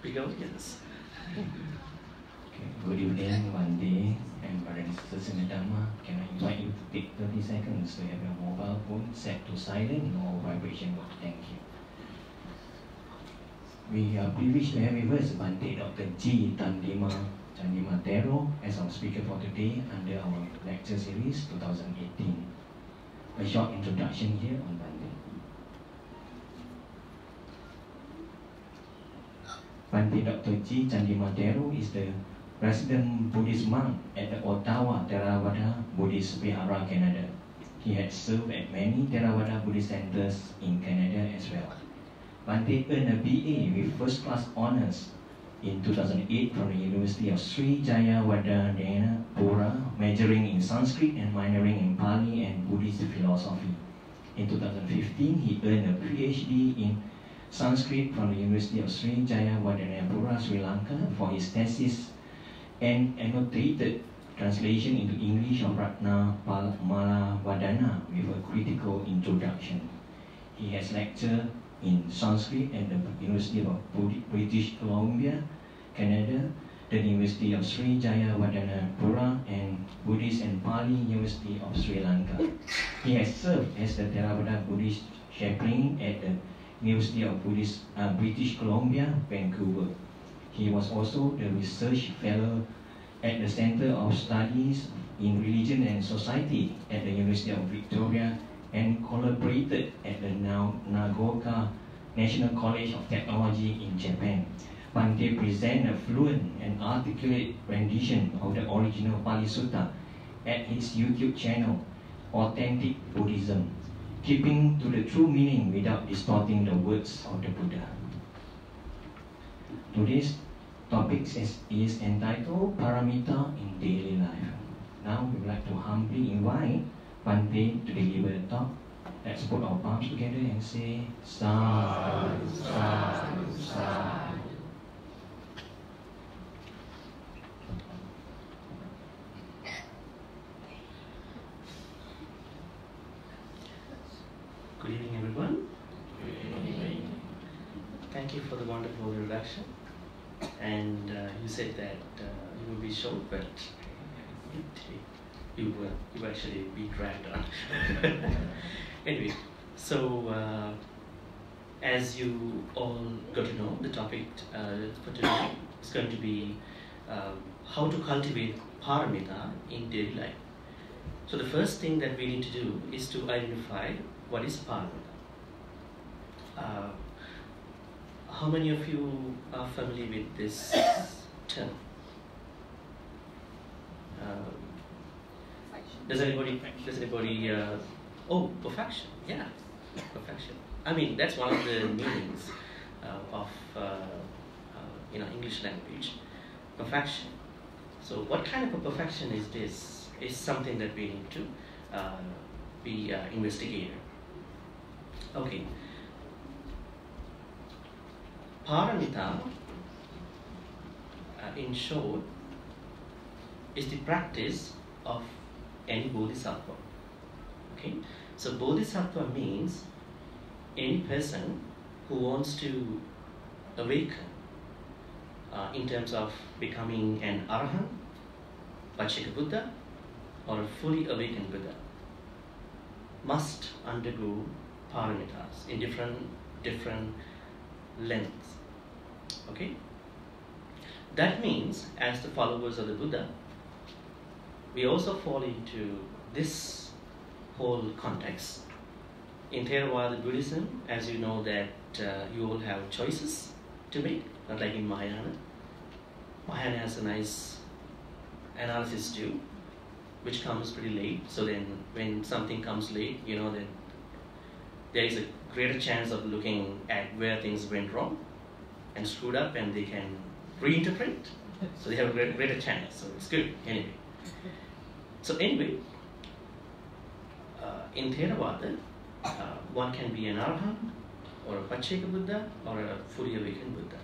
begonias. Okay. Good evening, one day, and brothers and sisters in the Dhamma. Can I invite you to take 30 seconds to have your mobile phone set to silent or vibration mode? Thank you. We are privileged to have with us Bante Dr. G. Chandima Tero as our speaker for today under our lecture series 2018. A short introduction here on Bante. Bante Dr. G. Chandima Tero is the resident Buddhist monk at the Ottawa Theravada Buddhist Vihara, Canada. He had served at many Theravada Buddhist centers in Canada as well. Bante earned a BA with first class honours in 2008 from the University of Sri Jayawardenepura, majoring in Sanskrit and minoring in Pali and Buddhist philosophy. In 2015, he earned a PhD in Sanskrit from the University of Sri Jayawardenepura, Sri Lanka for his thesis and annotated translation into English of Ratna Malavadana with a critical introduction. He has lectured in Sanskrit at the University of British Columbia, Canada, the University of Sri Jayawardenepura, and Buddhist and Pali University of Sri Lanka. He has served as the Theravada Buddhist chaplain at the University of British Columbia, Vancouver. He was also the research fellow at the Center of Studies in Religion and Society at the University of Victoria and collaborated at the Nagaoka National College of Technology in Japan. Bante presents a fluent and articulate rendition of the original Pali Sutta at his YouTube channel, Authentic Buddhism, keeping to the true meaning without distorting the words of the Buddha. Today's topic is entitled Pāramitās in Daily Life. Now we would like to humbly invite Bante to deliver the talk. Let's put our palms together and say Sadhu, Sadhu, Sadhu. Good evening, everyone. Thank you for the wonderful introduction. And you said that it will be short, but you will actually be dragged on. Anyway, so as you all got to know, the topic for today is going to be how to cultivate Pāramitās in daily life. So the first thing that we need to do is to identify what is Pāramitās. How many of you are familiar with this term? Does anybody? Oh, perfection. Yeah, perfection. I mean, that's one of the meanings of English language. Perfection. So, what kind of a perfection is this? Is something that we need to be investigated. Okay. Pāramitās, in short, is the practice of any bodhisattva. Okay, so bodhisattva means any person who wants to awaken in terms of becoming an arahant, Pacceka Buddha, or a fully awakened Buddha, must undergo Pāramitās in different lengths. Okay, that means as the followers of the Buddha, we also fall into this whole context. In Theravada Buddhism, as you know that you all have choices to make, not like in Mahayana. Mahayana has a nice analysis too, which comes pretty late. So then when something comes late, you know that there is a greater chance of looking at where things went wrong and screwed up, and they can reinterpret. So they have a greater chance. So it's good anyway. So anyway, in Theravada, one can be an arahant, or a Pacceka Buddha, or a fully awakened Buddha.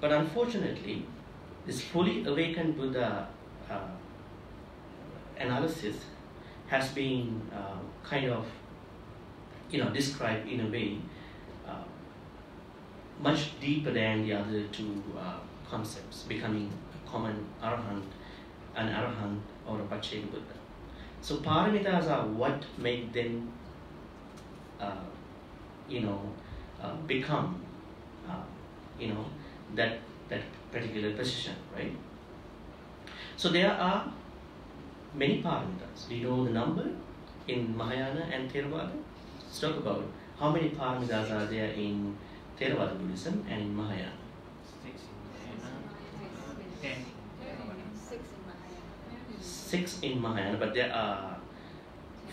But unfortunately, this fully awakened Buddha analysis has been kind of described in a way much deeper than the other two concepts, becoming a common arahant, an arahant or a Pacceka Buddha. So Pāramitās are what make them, become, that particular position, right? So there are many Pāramitās. Do you know the number in Mahayana and Theravada? Let's talk about how many Pāramitās are there in Theravada Buddhism and in Mahayana. 6 in Mahayana, but there are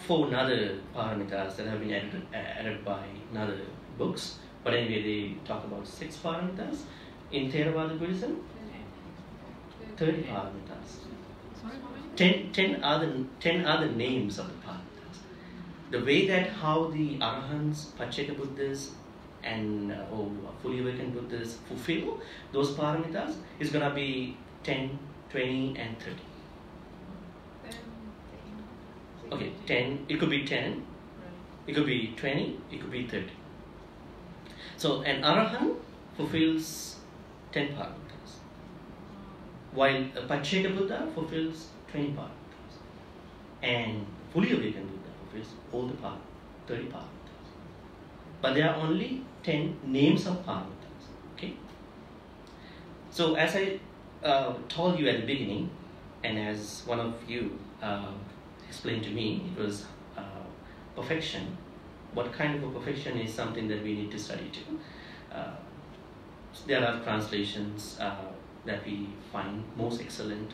4 other Pāramitās that have been added by other books. But anyway, they talk about 6 Pāramitās. In Theravada Buddhism, 30 Pāramitās. 10 other names of the Pāramitās. The way that how the Arahants, Pacceka Buddhas, and or fully awakened Buddhas fulfill those Pāramitās is going to be 10, 20, and 30. Okay, 10. It could be 10. It could be 20. It could be 30. So an Arahant fulfills 10 Pāramitās, while a Pacceka Buddha fulfills 20 Pāramitās, and fully awakened Buddha fulfills all the 30 Pāramitās. But there are only 10 names of Pāramitās. Okay. So as I told you at the beginning, and as one of you explained to me, it was perfection. What kind of a perfection is something that we need to study too. There are translations that we find most excellent,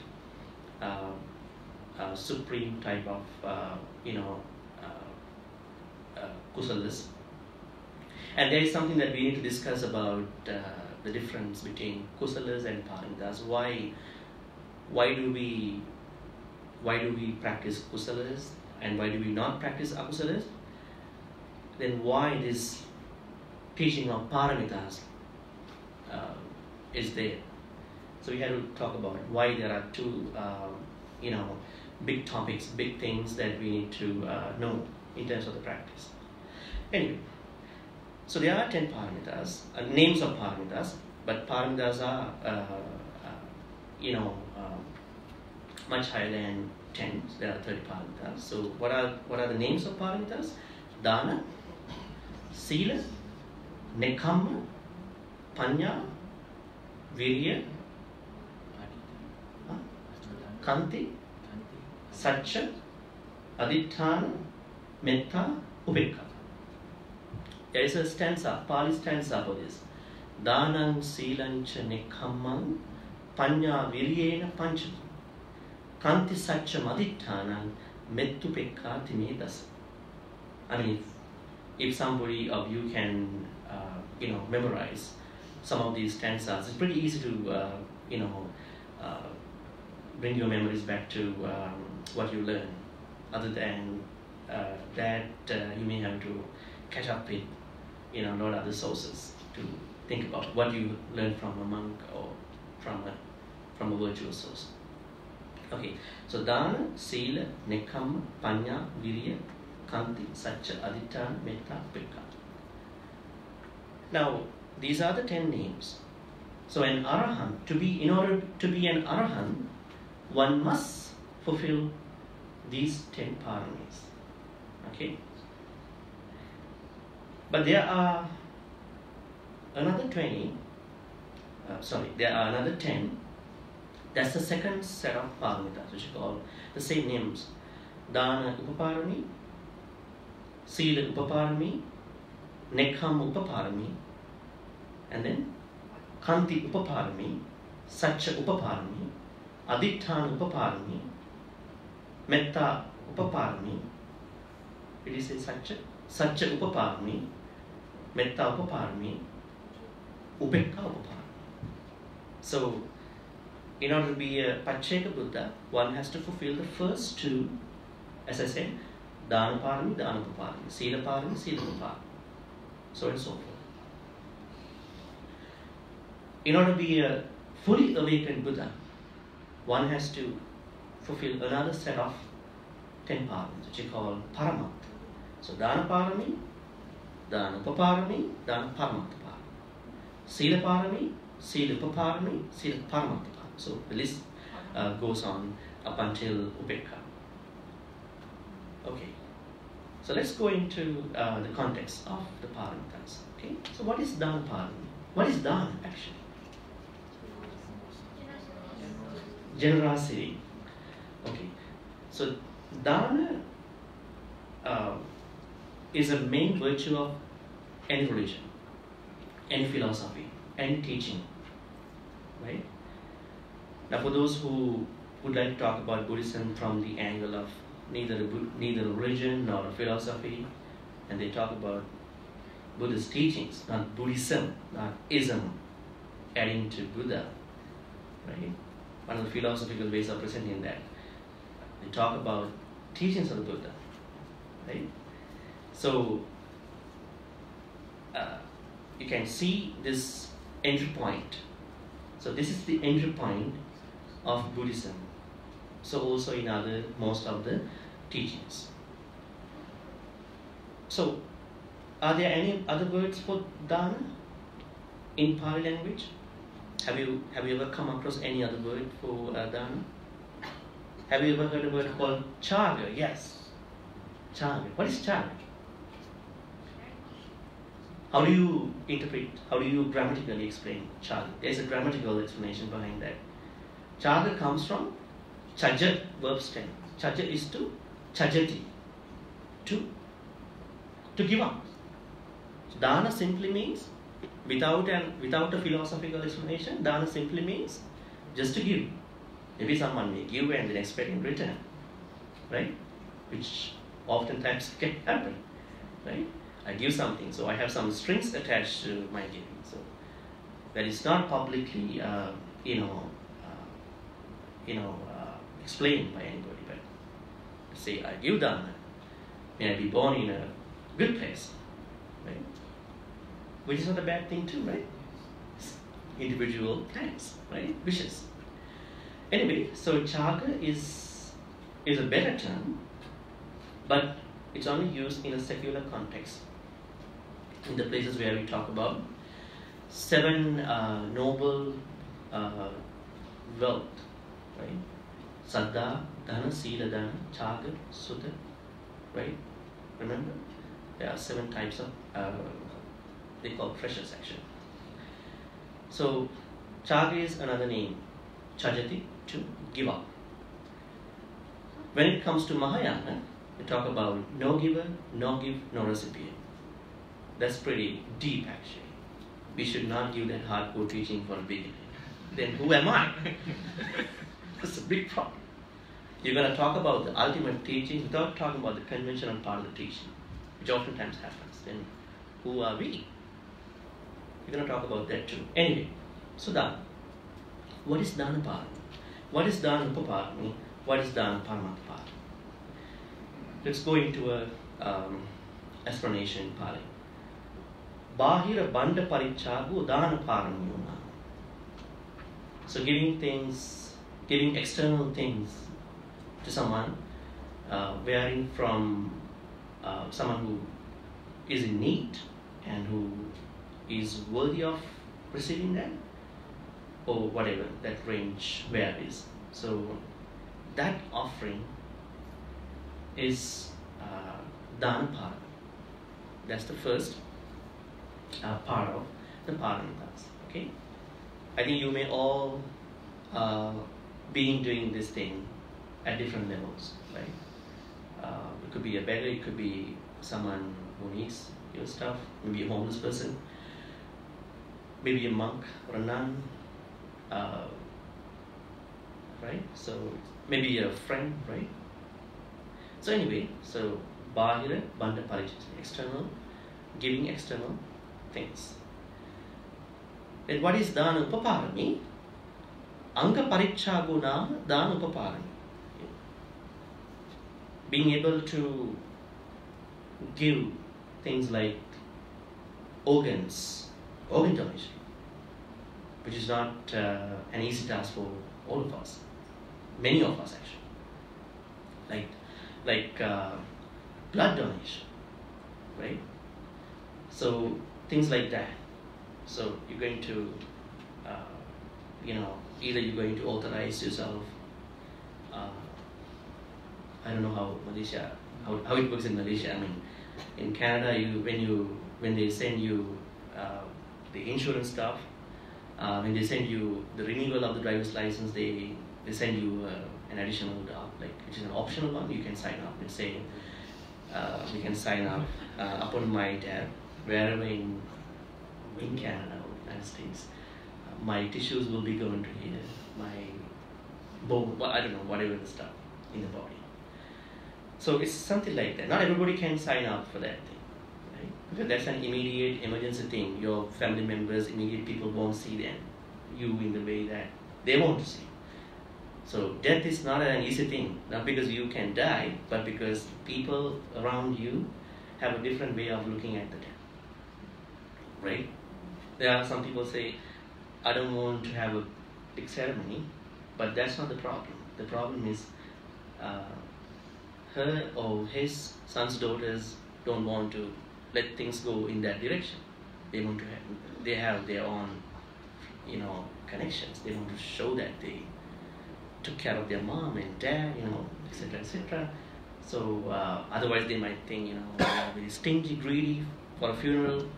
supreme type of, kusalas. And there is something that we need to discuss about the difference between kusalas and Pāramitās. Why do we practice kusalas and why do we not practice akusalas? Then why this teaching of Pāramitās is there? So we had to talk about why there are two, big topics, big things that we need to know in terms of the practice. Anyway, so there are 10 Pāramitās, names of Pāramitās, but Pāramitās are, much higher than 10. So there are 30 Pāramitās. So what are the names of Pāramitās? Dana, Sila, Nekamma, Panya, Virya, Kanti, Satcha, Aditthana, Metta, Upekkha. There is a stanza, Pali stanza for this. Danang Silancha Nekammang Panya Viryena Pancham Kanti Satcha Maditthana Mettupekka Timedasa. I mean, if somebody of you can, memorize some of these stanzas, it's pretty easy to, bring your memories back to what you learn. Other than that, you may have to catch up with, a lot of other sources to think about what you learned from a monk or from a virtual source. Okay, so Dana, Sila, Nekamma, Panya, Virya, Kanti, Satcha, Aditthana, Metta, Upekkha. Now, these are the 10 names. So an Arahant, in order to be an Arahant, one must fulfill these 10 paramis. Okay? But there are another 10. That's the second set of Pāramitās, which are called the same names. Dana Upaparami, Sila Upaparami, Nekkhamma Upaparami, and then Kanti Upaparami, Satcha Upaparami, Aditthana Upaparami, Metta Upaparami. Did you say Satcha? Satcha Upaparami, Metta Upaparami, Upekkha Upaparami. So, in order to be a Pacceka Buddha, one has to fulfill the first two, as I said, Dana Parami, Dana Upaparami, Sila Parami, Sila Upaparami, so and so forth. In order to be a fully awakened Buddha, one has to fulfill another set of 10 paramis, which are called Paramat. So Dana Parami, Dana Upaparami, Dana Paramatta Parami. Sila Parami, Sila Upaparami, Sila Paramatha. So the list goes on up until Upekha. Okay. So let's go into the context of the Pāramitās. Okay. So what is Dana Parami? What is Dana actually? Generosity. Okay. So Dana is a main virtue of any religion, any philosophy, any teaching, right? Now, for those who would like to talk about Buddhism from the angle of neither a religion nor a philosophy, and they talk about Buddhist teachings, not Buddhism, not ism, adding to Buddha, right? One of the philosophical ways of presenting that. They talk about teachings of the Buddha, right? So you can see this entry point. So this is the entry point of Buddhism. So also in most of the teachings. So are there any other words for dana in Pali language? Have you ever come across any other word for dana? Have you ever heard a word called chaga? Yes. Chaga. What is chaga? How do you interpret, how do you grammatically explain chaga? There's a grammatical explanation behind that. Chaga comes from chaja, verb stem. Chaja is to chajati, to give up. So dana simply means, without a philosophical explanation, dana simply means just to give. Maybe someone may give and then expect in return, right? Which oftentimes can happen, right? I give something, so I have some strings attached to my giving. So that is not publicly, explained by anybody. But say I give dana, may I be born in a good place, right? Which is not a bad thing too, right? Individual plans, right? Wishes. Anyway, so chaga is a better term, but it's only used in a secular context. In the places where we talk about 7 noble wealth, right? Saddha, Dana, Sila, Dana, Chaga, Sutta, right? Remember? There are 7 types of, they call treasures actually. So, Chaga is another name, Chajati, to give up. When it comes to Mahayana, we talk about no giver, no give, no recipient. That's pretty deep actually. We should not give that hardcore teaching for a beginner. Then who am I? That's a big problem. You're going to talk about the ultimate teaching without talking about the conventional part of the teaching, which oftentimes happens. Then who are we? We're going to talk about that too. Anyway, so Dana. What is Dana Parami? What is Dana Upaparami? What is Dana Paramatha? Let's go into a explanation in Pali. Bahira Banda Parichagu Dana Paramiyuna. So giving external things to someone, varying from someone who is in need and who is worthy of receiving that, or whatever that range varies. So that offering is Dana Parami. That's the first part of the Pāramitās. Okay, I think you may all be doing this thing at different levels, right? It could be a beggar, it could be someone who needs your stuff, maybe a homeless person, maybe a monk or a nun, right? So maybe a friend, right? So anyway, so Bahira Banda Parichas, external, giving external things. Then what is Dana Upaparami? Anga Parichaguna Dana Upaparami. Being able to give things like organ donation, which is not an easy task for all of us, many of us actually. Like blood donation, right? So things like that. So you're going to, either you're going to authorize yourself. I don't know how Malaysia, how it works in Malaysia. I mean, in Canada, when they send you the insurance stuff, when they send you the renewal of the driver's license, they send you an additional which is an optional one. You can sign up and say, you can sign up upon my death, wherever in Canada or United States, my tissues will be going to here, my bone, I don't know, whatever the stuff in the body. So it's something like that. Not everybody can sign up for that thing, right? Because that's an immediate emergency thing. Your family members, immediate people won't see you in the way that they want to see. So death is not an easy thing, not because you can die, but because people around you have a different way of looking at the death, right? There are some people say, I don't want to have a big ceremony, but that's not the problem. The problem is her or his sons, daughters don't want to let things go in that direction. They have their own, connections. They want to show that they took care of their mom and dad, etc., etc. So otherwise they might think, very stingy, greedy for a funeral.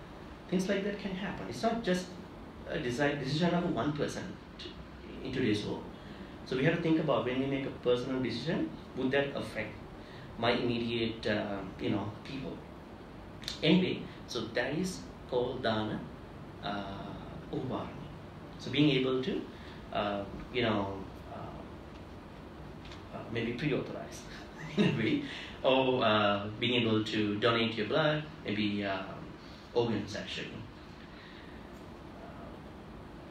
Things like that can happen. It's not just a decision of one person in today's world. So we have to think about, when we make a personal decision, would that affect my immediate, people? Anyway, so that is called dana uparami. So being able to, maybe pre-authorize in a way, or being able to donate your blood, maybe organs actually.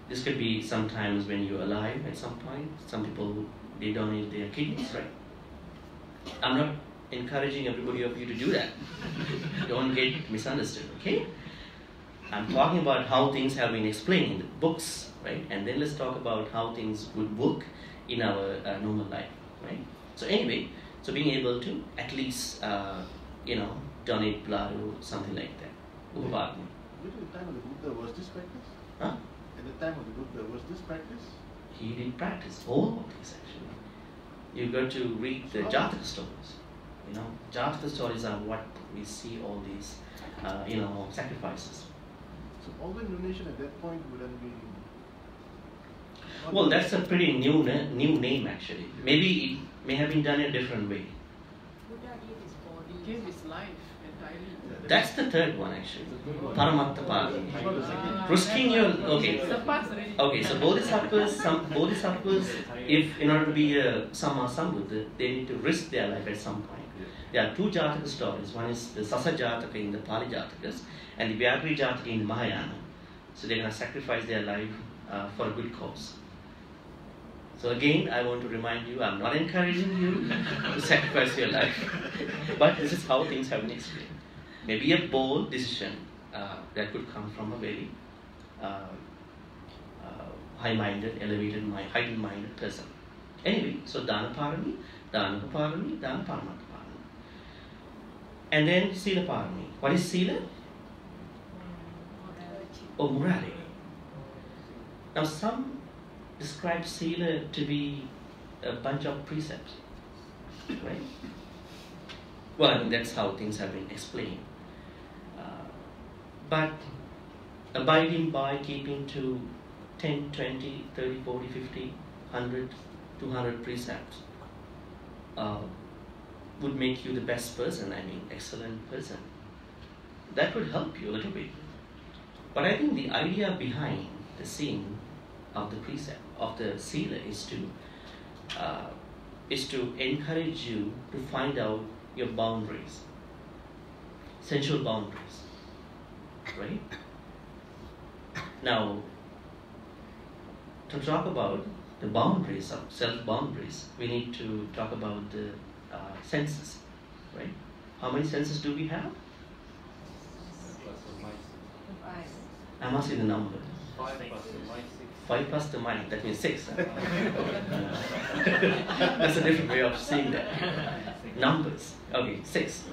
This could be sometimes when you're alive at some point. Some people, they donate their kidneys, right? I'm not encouraging everybody of you to do that. Don't get misunderstood, okay? I'm talking about how things have been explained in the books, right? And then let's talk about how things would work in our normal life, right? So anyway, so being able to at least, donate blood or something like that. During the time of the Buddha, was this practice? Huh? At the time of the Buddha, was this practice? He didn't practice all of these actually. You got to read the Jataka stories. Jataka stories are what we see all these, sacrifices. So organ donation at that point would have been. Well, that's a pretty new name actually. Maybe it may have been done in a different way. Buddha gave his body, gave his life entirely. That's the third one actually. Pāramitās. Risking your okay. So bodhisattvas, if in order to be a Sambuddha, they need to risk their life at some point. There are two Jataka stories. One is the Sasa Jataka in the Pali Jatakas, and the Vyagri Jataka in the Mahayana. So they're going to sacrifice their life for a good cause. So again, I want to remind you, I'm not encouraging you to sacrifice your life, but this is how things have been explained. Maybe a bold decision that could come from a very high-minded, heightened-minded person. Anyway, so dana parami, dana uparami, dana paramatma parami. And then sila parami. What is sila? Or morality. Now some describe sila to be a bunch of precepts, right? Well, I mean, that's how things have been explained. But abiding by, keeping to 10, 20, 30, 40, 50, 100, 200 precepts would make you the best person, excellent person. That would help you a little bit. But I think the idea behind the scene of the precept, of the sila, is to encourage you to find out your boundaries, sensual boundaries, right? Now, to talk about the boundaries of self-boundaries, we need to talk about the senses, right? How many senses do we have? I'm asking the number. 5 plus the mind, that means 6. Huh? That's a different way of saying that. Numbers. Okay, 6.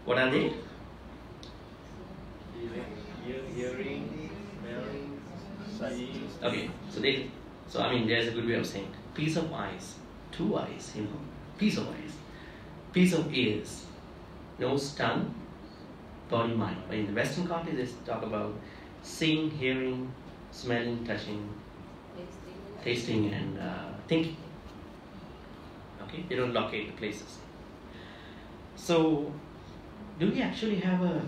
What are they? Hearing, Okay, so I mean, there's a good way of saying piece of eyes, 2 eyes, piece of eyes, piece of ears, nose, tongue, body, mind. But in the Western countries, they talk about seeing, hearing, smelling, touching, tasting, and thinking. Okay, they don't locate the places. So, do we actually have a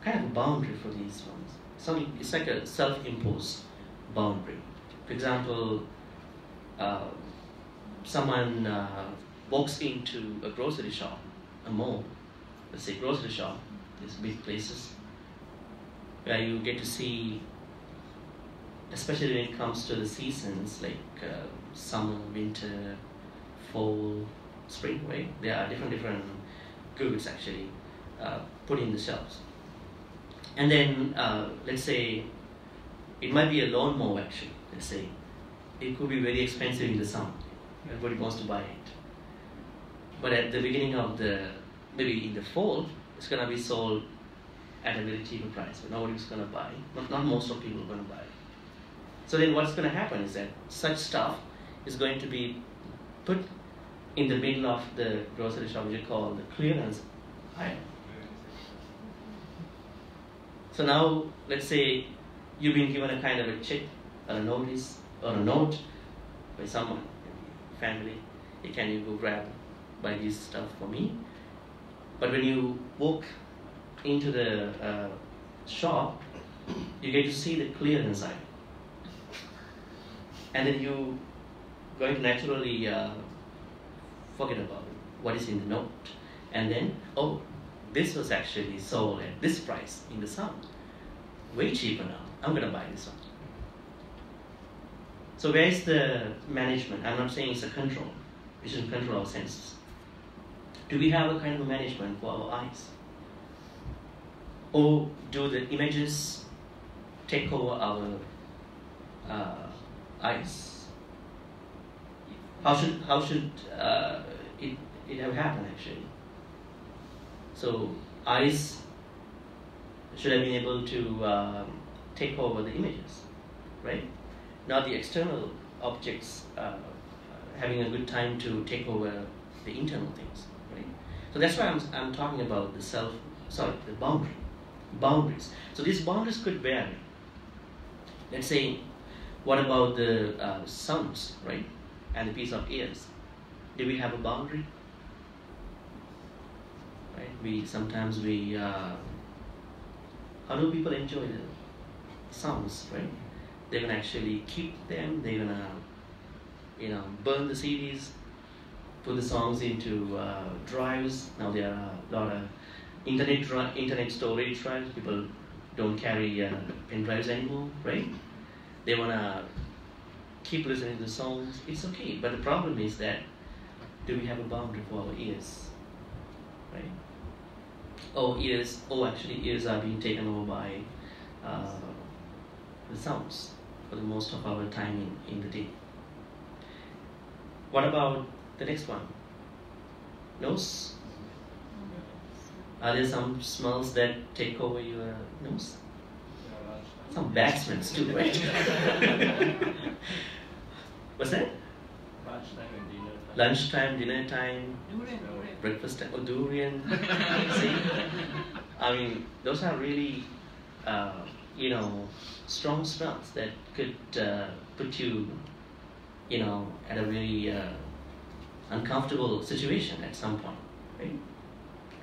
kind of a boundary for these ones? It's like a self-imposed boundary. For example, someone walks into a grocery shop, a mall, let's say grocery shop, these big places where you get to see, especially when it comes to the seasons like summer, winter, fall, spring, right? There are different goods actually put in the shelves. And then let's say it might be a lawnmower actually, let's say. It could be very expensive in the summer. Everybody wants to buy it. But at the beginning of maybe in the fall, it's going to be sold at a very cheaper price. But nobody's going to buy. Not most of people are going to buy. So then what's going to happen is that such stuff is going to be put in the middle of the grocery shop, which you call the clearance aisle. So now, let's say you've been given a kind of a check or a notice or a note by someone, family, hey, can you go buy this stuff for me? But when you walk into the shop, you get to see the clearance aisle. And then you going to naturally forget about what is in the note. And then, oh, this was actually sold at this price in the summer. Way cheaper now. I'm going to buy this one. So where is the management? I'm not saying it's a control. We should control our senses. Do we have a kind of a management for our eyes? Or do the images take over our eyes? How should it have happened actually? So eyes should have been able to take over the images, right? Not the external objects having a good time to take over the internal things, right? So that's why I'm talking about the boundaries. So these boundaries could vary. Let's say, what about the sounds, right? And the piece of ears. Do we have a boundary? Right? Sometimes how do people enjoy the sounds, right? They're gonna actually keep them. They're gonna, burn the CDs, put the songs into drives. Now there are a lot of internet storage drives. People don't carry pen drives anymore, right? They wanna keep listening to the songs. It's okay, but the problem is that do we have a boundary for our ears, right? Actually ears are being taken over by the sounds for the most of our time in the day. What about the next one? Nose? Are there some smells that take over your nose? Some bad smells too, right? What's that? Lunchtime, dinner time, breakfast time, or durian. See? I mean, those are really, strong smells that could put you, at a very uncomfortable situation at some point, right?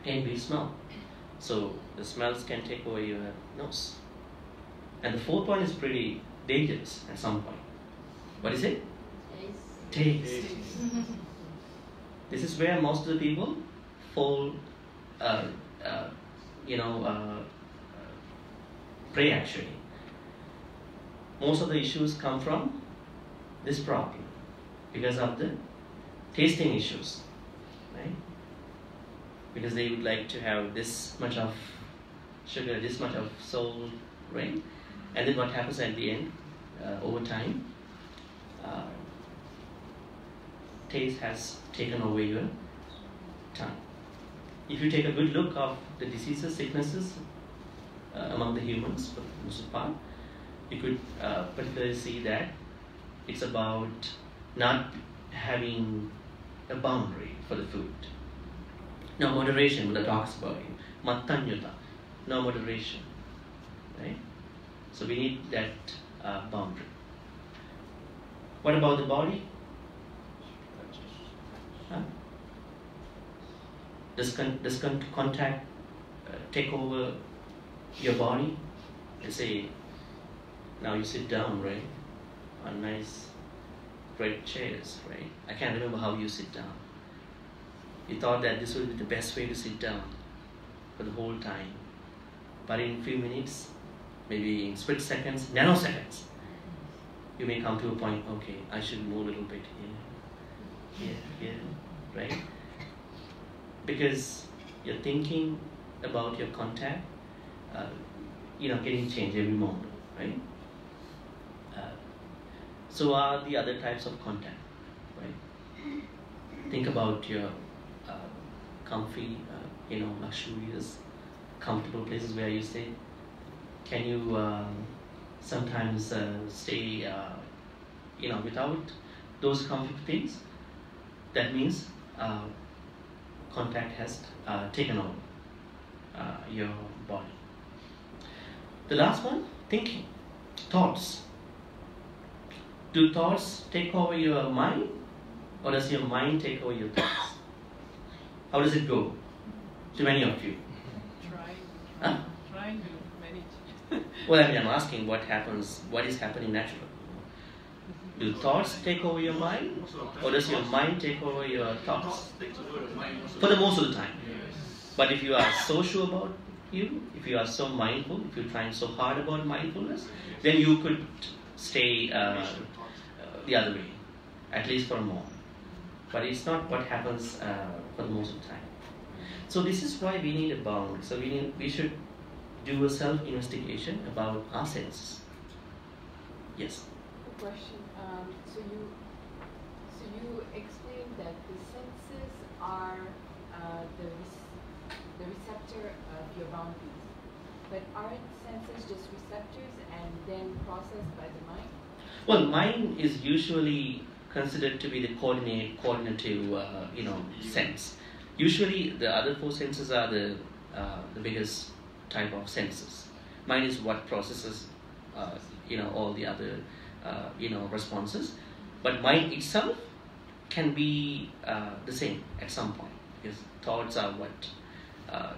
And we smell. So the smells can take over your nose. And the fourth one is pretty dangerous at some point. What is it? Taste. This is where most of the people fall, prey actually. Most of the issues come from this problem because of the tasting issues, right? Because they would like to have this much of sugar, this much of salt, right? And then what happens at the end, over time, taste has taken over your tongue. If you take a good look of the diseases, sicknesses among the humans, for the most part, you could particularly see that it's about not having a boundary for the food. No moderation, Buddha talks about it. Mattanyuta, no moderation, right? So we need that boundary. What about the body? Huh? Does contact take over your body? Let's say now you sit down, right, on nice red chairs, right? I can't remember how you sit down. You thought that this would be the best way to sit down for the whole time. But in a few minutes, maybe in split seconds, nanoseconds, you may come to a point, okay, I should move a little bit here, right? Because you're thinking about your contact, getting changed every moment, right? So are the other types of contact, right? Think about your comfy, luxurious, comfortable places where you stay. Can you sometimes stay, without those comfy things? That means contact has taken over your body. The last one, thinking, thoughts. Do thoughts take over your mind, or does your mind take over your thoughts? How does it go to many of you? Trying to manage. Well, I'm asking what is happening naturally. Do thoughts take over your mind, or does your mind take over your thoughts? For the most of the time. But if you are so sure about you, if you are so mindful, if you're trying so hard about mindfulness, then you could stay the other way, at least for a moment. But it's not what happens for the most of the time. So this is why we need a boundary. So we should do a self-investigation about our senses. Yes. A question. So you explained that the senses are the receptor of your boundaries, but aren't senses just receptors and then processed by the mind? Well, mind is usually considered to be the coordinative, sense. Usually, the other four senses are the biggest type of senses. Mind is what processes, all the other, responses. But mind itself can be the same at some point, because thoughts are what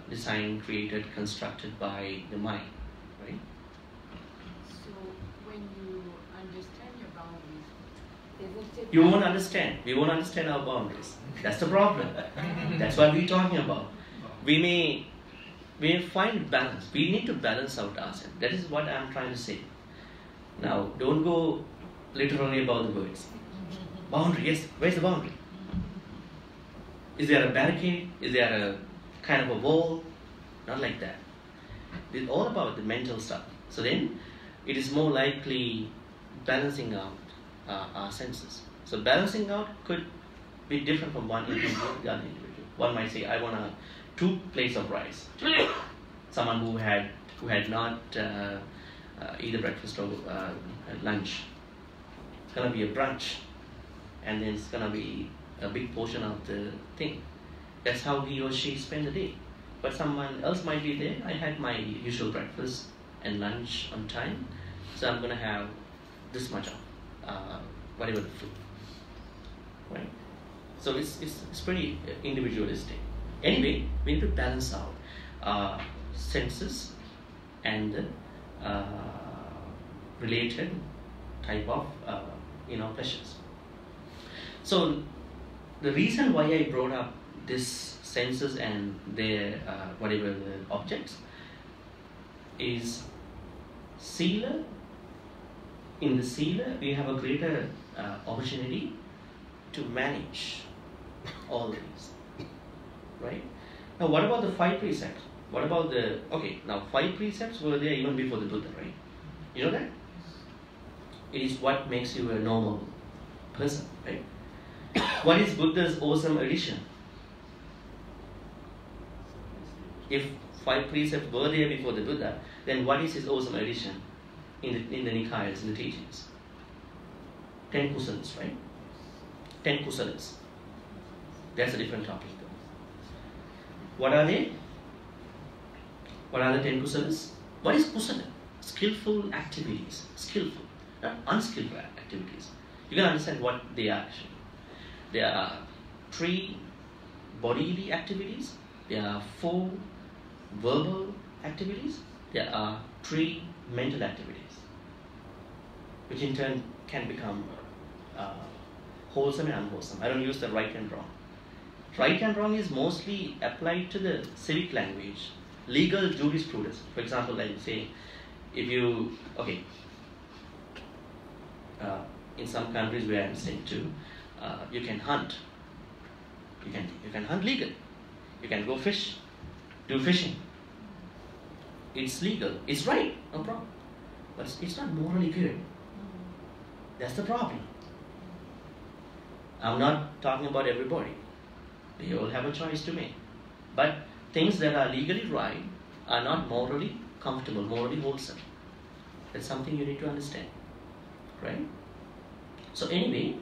designed, created, constructed by the mind, right? So when you understand your boundaries, isn't it? You won't understand. We won't understand our boundaries. That's the problem. That's what we're talking about. We may find balance. We need to balance out ourselves. That is what I'm trying to say. Now, don't go literally about the words. Boundary, yes. Where's the boundary? Is there a barricade? Is there a kind of a wall? Not like that. It's all about the mental stuff. So then, it is more likely balancing out our senses. So balancing out could be different from one individual to the other individual. One might say, I want 2 plates of rice. Someone who had not either breakfast or lunch. It's gonna be a brunch, and then it's gonna be a big portion of the thing. That's how he or she spend the day. But someone else might be there. I had my usual breakfast and lunch on time, so I'm gonna have this much of whatever the food, right? So it's pretty individualistic. Anyway, we need to balance out senses and the related type of pleasures. So the reason why I brought up this senses and their whatever the objects is Sila. In the Sila, we have a greater opportunity to manage all these, right? Now, what about the 5 precepts? What about now 5 precepts were there even before the Buddha, right? You know that? It is what makes you a normal person, right? What is Buddha's awesome addition? If 5 precepts were there before the Buddha, then what is his awesome addition? in the Nikayas, in the teachings. 10 kusalas, right? 10 kusalas. That's a different topic though. What are they? What are the 10 kusalas? What is kusala? Skillful activities. Skillful, not unskillful activities. You can understand what they are actually. There are 3 bodily activities. There are 4 verbal activities. There are 3 mental activities, which in turn can become wholesome and unwholesome. I don't use the right and wrong. Right and wrong is mostly applied to the civic language, legal jurisprudence. For example, I would say, if you, in some countries where I'm staying to, you can hunt. You can hunt legally. You can go fish, do fishing. It's legal. It's right, no problem. But it's not morally good. That's the problem. I'm not talking about everybody. They all have a choice to make. But things that are legally right are not morally comfortable, morally wholesome. That's something you need to understand. Right? So anyway,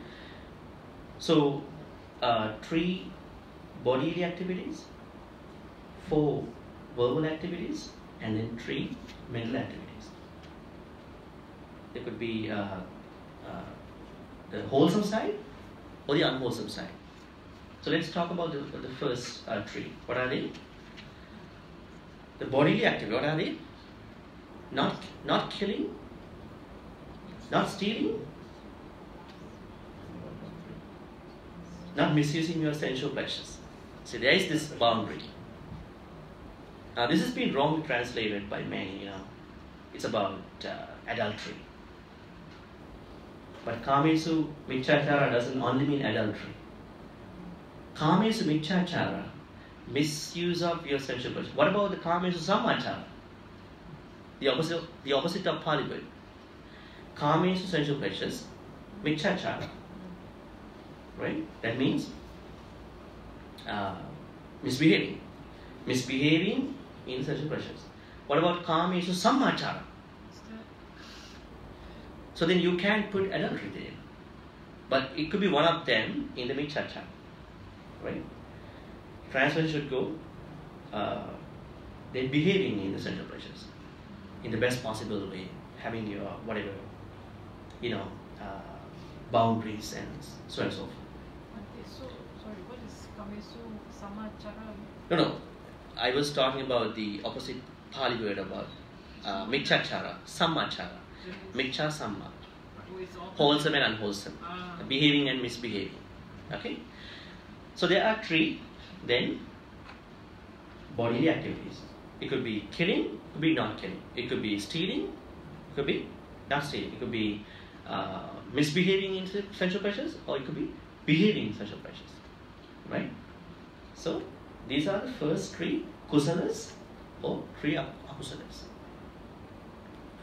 3 bodily activities, 4 verbal activities, and then 3 mental activities. There could be the wholesome side or the unwholesome side. So let's talk about the first 3. What are they? The bodily activity, what are they? Not killing, not stealing, not misusing your sensual pleasures. See, there is this boundary. Now, this has been wrongly translated by many. It's about adultery. But Kamesu Michachara doesn't only mean adultery. Kamesu Michachara, misuse of your sensual pleasure. What about the Kamesu Sammachara? The opposite of Pāramitās. Kamesu sensual pleasures, Michachara. Right? That means misbehaving. Misbehaving in sensual pleasures. What about Kamesu Sammachara? So then you can't put adultery there. But it could be one of them in the Michachara. Right? Translation should go, they're behaving in the sensual pleasures in the best possible way, having your whatever, boundaries and so on and so forth. Sorry, what is Kamesu Samachara? No. I was talking about the opposite Pali word about Michachara, Sammachara. Micha, Samma. Wholesome and unwholesome. Behaving and misbehaving. Okay? So there are 3 then bodily activities. It could be killing, it could be not killing. It could be stealing, it could be not stealing. It could be misbehaving in sensual pleasures, or it could be behaving in sensual pleasures. Right? So these are the first 3 kusalas or 3 akusalas.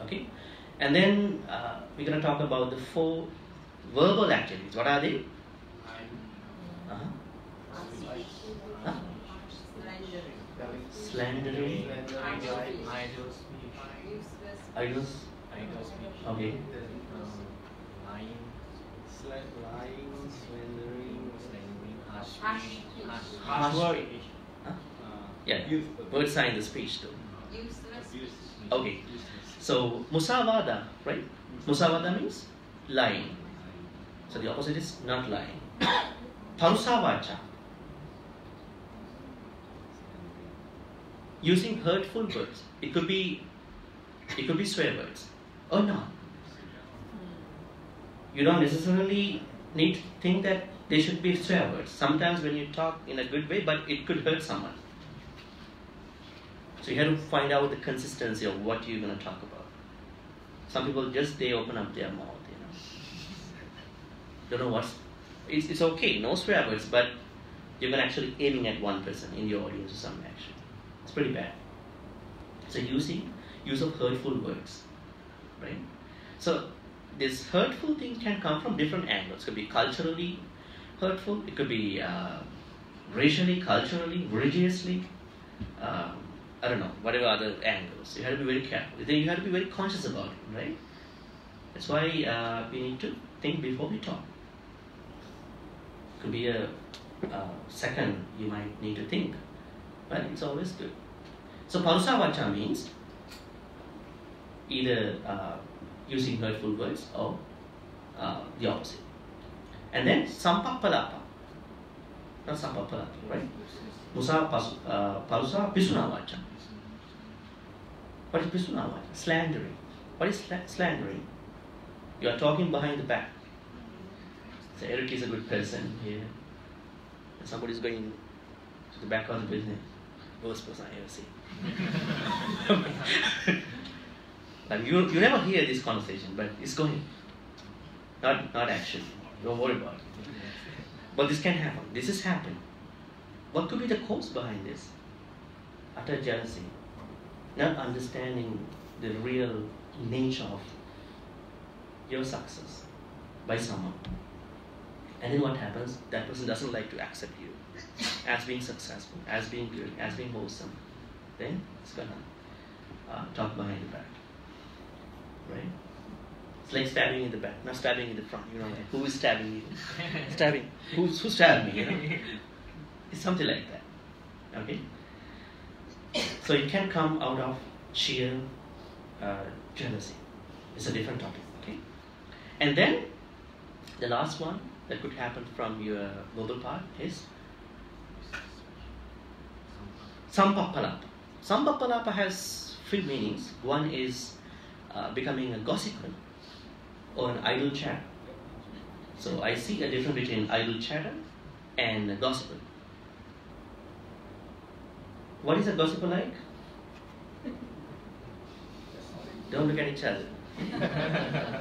Okay? And then we're going to talk about the 4 verbal activities. What are they? Slandering. Idols. Okay. Lying, slandering, Harsh word. Yeah. Word sign the speech too. Okay. So musavada, right? Musavada means lying. So the opposite is not lying. Parusavacha. Using hurtful words. It could be swear words or not. You don't necessarily need to think that they should be swear words. Sometimes when you talk in a good way, but it could hurt someone. So you have to find out the consistency of what you're going to talk about. Some people they open up their mouth, Don't know what's. It's okay, no swear words, but you're going to actually aiming at one person in your audience or something actually. It's pretty bad. So use of hurtful words, right? So this hurtful thing can come from different angles. It could be culturally hurtful. It could be racially, culturally, religiously. I don't know, whatever other angles. You have to be very careful. Then you have to be very conscious about it, right? That's why we need to think before we talk. Could be a second you might need to think, but it's always good. So parusa vacha means either using hurtful words or the opposite. And then sampappalapa. Not sampappalapa, right? Parusa pisuna vacha. What is pisuna vacha? Slandering. What is slandering? You are talking behind the back. So Eric is a good person here. And somebody is going to the back of the business. Worst person I ever see. Like you never hear this conversation, but it's going. Not actually. Don't worry about it. But this can happen. This has happened. What could be the cause behind this? Utter jealousy. Not understanding the real nature of your success by someone. And then what happens? That person doesn't like to accept you as being successful, as being good, as being wholesome. Then it's gonna talk behind the back. Right? It's like stabbing in the back, not stabbing in the front. You know, like who is stabbing you? Stabbing. Who stabbed me? You know? It's something like that. Okay? So it can come out of sheer jealousy. It's a different topic. Okay? And then the last one that could happen from your verbal part is sampappalapa. Sampappalapa has three meanings. One is becoming a gossiper or an idle chatter. So I see a difference between idle chatter and a gossiper. What is a gossiper like? Don't look at each other.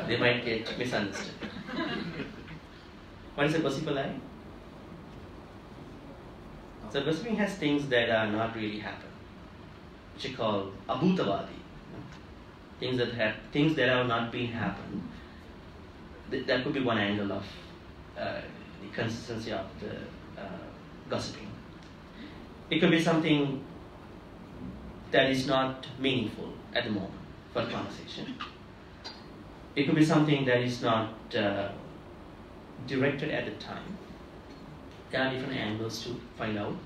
They might get misunderstood. What is a gossiper like? So gossiping has things that are not really happen, which are called abhutavadi. Things that have not been happened. That could be one angle of the consistency of the gossiping. It could be something that is not meaningful at the moment for the conversation. It could be something that is not directed at the time. There are different angles to find out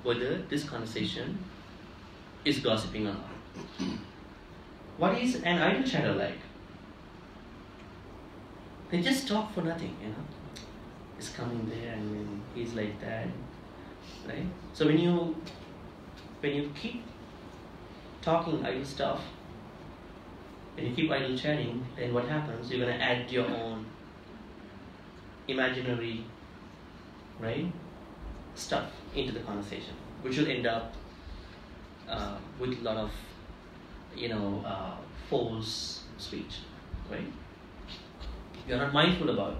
whether this conversation is gossiping or not. What is an idle chatter like? They just talk for nothing, you know. He's coming there and then he's like that, right? So when you keep talking idle stuff, when you keep idle chatting, then what happens? You're gonna add your own imaginary, right, stuff into the conversation, which will end up with a lot of, false speech, right? You're not mindful about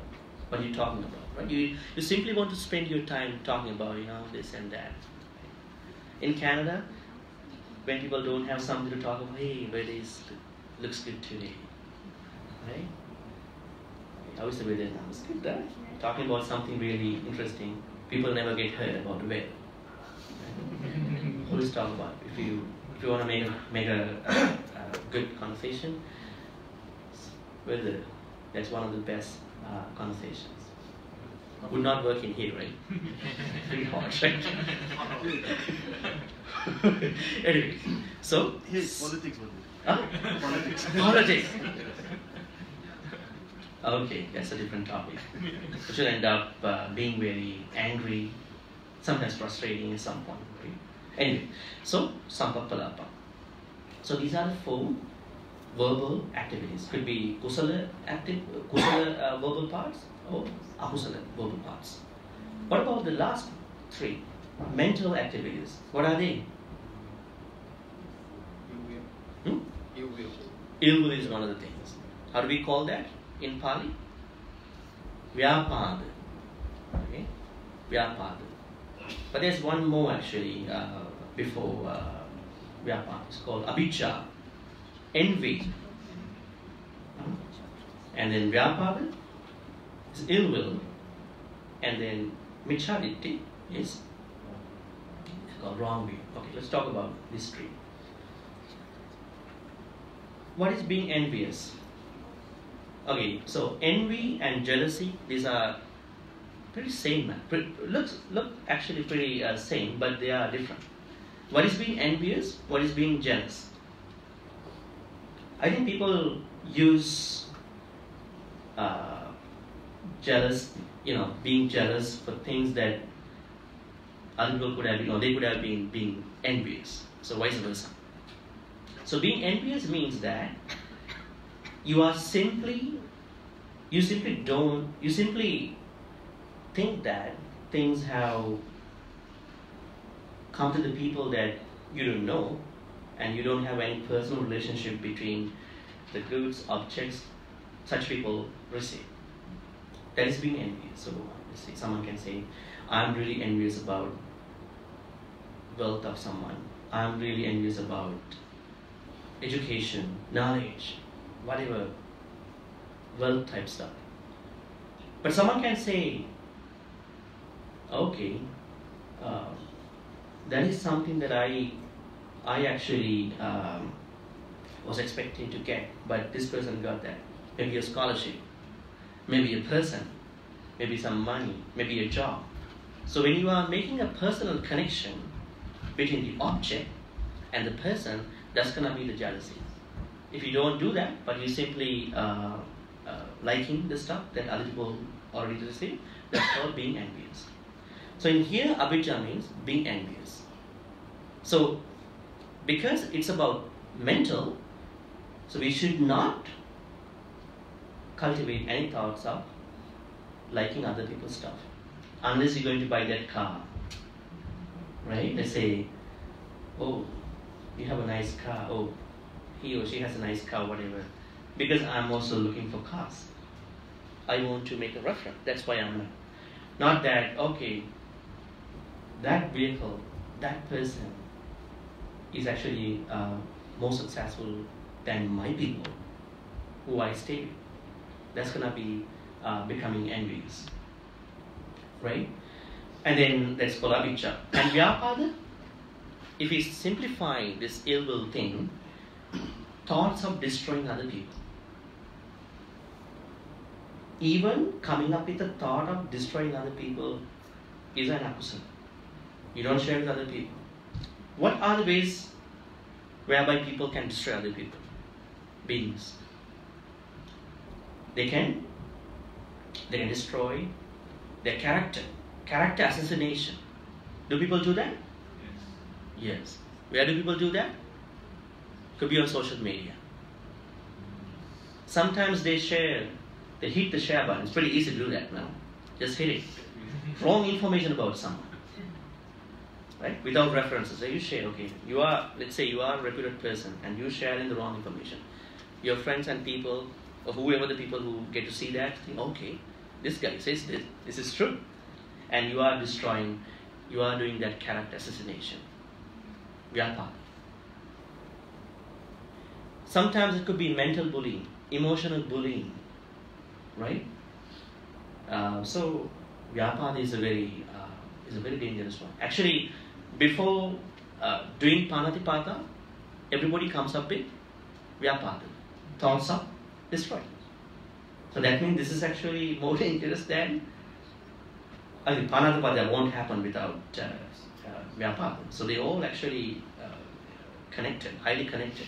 what you're talking about, right? You simply want to spend your time talking about, this and that. In Canada, when people don't have something to talk about, hey, weather looks good today, right? How is the weather now? It's good, right? Talking about something really interesting. People never get hurt about the weather. Right? Always talk about it. If you want to make a good conversation, weather. That's one of the best conversations. Would not work in here, right? Pretty hard, right? Anyway, so Hey, politics would be. Huh? Politics. Politics. Okay, that's a different topic. It should end up being very angry, sometimes frustrating at some point. Right? Anyway, so sampappalapa. So these are the 4 verbal activities. Could be kusala verbal parts or akusala verbal parts. What about the last 3? Mental activities. What are they? Ill will. Ill will is one of the things. How do we call that in Pali? Vyapada. Okay? Vyapada. But there's one more actually before Vyapada. It's called Abhijja. Envy. And then Vyapada is ill will. And then Michaditi is called wrong view. Okay, let's talk about these 3. What is being envious? Okay, so envy and jealousy, these are pretty same, man. Look actually pretty same, but they are different. What is being envious? What is being jealous? I think people use jealous, being jealous for things that other people could have been, or they could have been being envious. So vice versa. So being envious means that you simply think that things have come to the people that you don't know, and you don't have any personal relationship between the goods, objects such people receive. That is being envious. So let's say someone can say, I'm really envious about wealth of someone. I'm really envious about education, knowledge, whatever, wealth type stuff. But someone can say, okay, that is something that I actually was expecting to get, but this person got that. Maybe a scholarship, maybe a person, maybe some money, maybe a job. So when you are making a personal connection between the object and the person, that's gonna be the jealousy. If you don't do that, but you simply liking the stuff that other people already receive, that's called being envious. So in here, abhijja means being envious. So because it's about mental, so we should not cultivate any thoughts of liking other people's stuff, unless you're going to buy that car, right? Let's say, oh, you have a nice car, oh, he or she has a nice car, whatever. Because I'm also looking for cars. I want to make a reference. That's why I'm not that, okay, that vehicle, that person is actually more successful than my people who I stay with. That's gonna be becoming envious, right? And then that's called abhijja. And vyapada, if we simplify this ill will thing, thoughts of destroying other people. Even coming up with the thought of destroying other people is an akusala. You don't share with other people. What are the ways whereby people can destroy other people? Beings. They can destroy their character assassination. Do people do that? Yes. Where do people do that? Could be on social media. Sometimes they hit the share button. It's pretty easy to do that now. Just hit it. Wrong information about someone. Right? Without references. So you share, okay, let's say you are a reputed person and you share in the wrong information. Your friends and people, or whoever the people who get to see that, think, okay, this guy says this is true. And you are doing that character assassination. Vyapada. Sometimes it could be mental bullying, emotional bullying, right? So vyapada is a very dangerous one. Actually, before doing pranatipata, everybody comes up with vyapada, thoughts of destroying. So that means this is actually more dangerous than, I think pranatipata won't happen without vyapada. So they all actually connected, highly connected.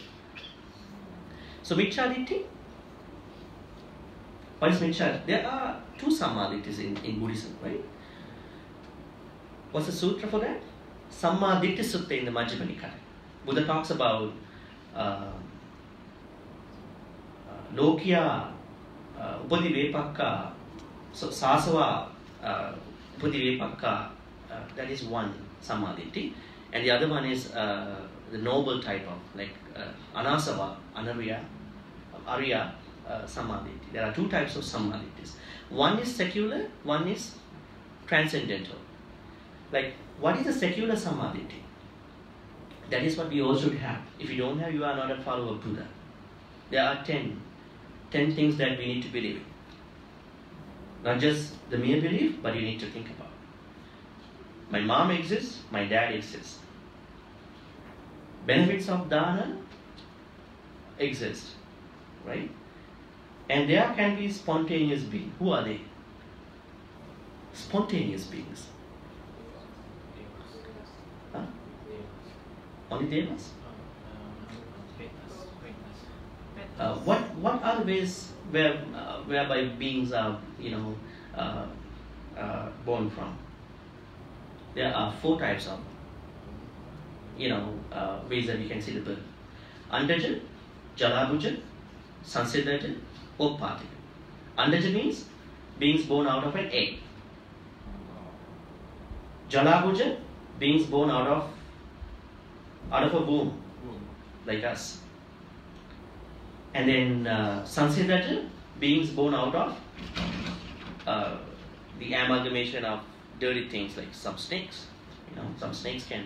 So micchaditthi. What is micchaditthi? There are two sammaditthis in Buddhism, right? What's the sutra for that? Sammaditthi Sutta in the Majjhima Nikaya. Buddha talks about Lokya Upadivepakka, so Sasava Upadivepakka, that is one sammaditthi, and the other one is the noble type of, like Anasava, Arya sammaditthi. There are two types of sammaditthis. One is secular, one is transcendental. Like, what is a secular sammaditthi? That is what we all should have. If you don't have, you are not a follower of Buddha. There are 10 things that we need to believe in. Not just the mere belief, but you need to think about. My mom exists, my dad exists. Benefits of dana exist, right? And there can be spontaneous beings. Who are they? Spontaneous beings. Huh? Only devas? What are the ways whereby beings are born from? There are 4 types of ways that we can see the birth: Andaja, Jalabuja, Sansidaja, or Partika. Andaja means beings born out of an egg. Jalabuja, beings born out of a womb, like us. And then Sansidaja, beings born out of the amalgamation of dirty things, like some snakes. Some snakes can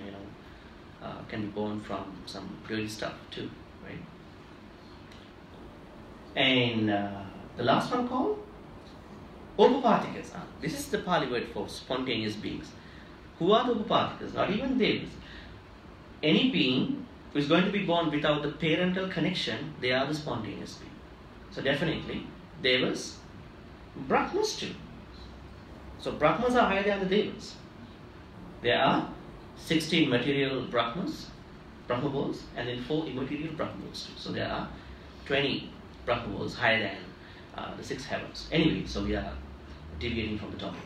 be born from some dirty stuff too, right? And the last one called Upapatikas. This is the Pali word for spontaneous beings. Who are the Upapatikas? Not even devas. Any being who is going to be born without the parental connection, they are the spontaneous being. So definitely, devas, Brahmas too. So Brahmas are higher than the devas. There are 16 material Brahmas, Brahma balls, and then 4 immaterial Brahma balls too. So there are 20 Brahma balls higher than the 6 heavens. Anyway, so we are deviating from the topic.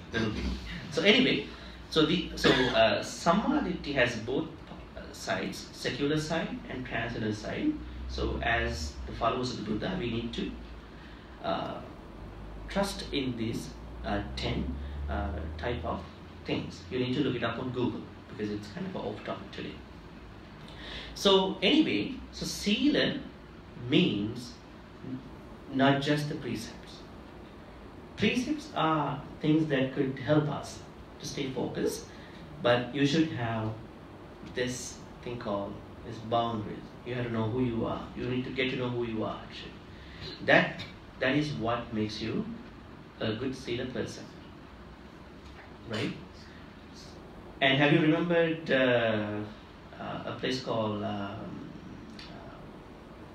So anyway, Samadhi has both sides, secular side and transcendental side. So as the followers of the Buddha, we need to trust in these 10 type of things. You need to look it up on Google because it's kind of off topic today. So anyway, so Sila means not just the precepts. Precepts are things that could help us to stay focused, but you should have this thing called as boundaries. You have to know who you are. You need to get to know who you are actually. That is what makes you a good Sila person. Right? And have you remembered a place called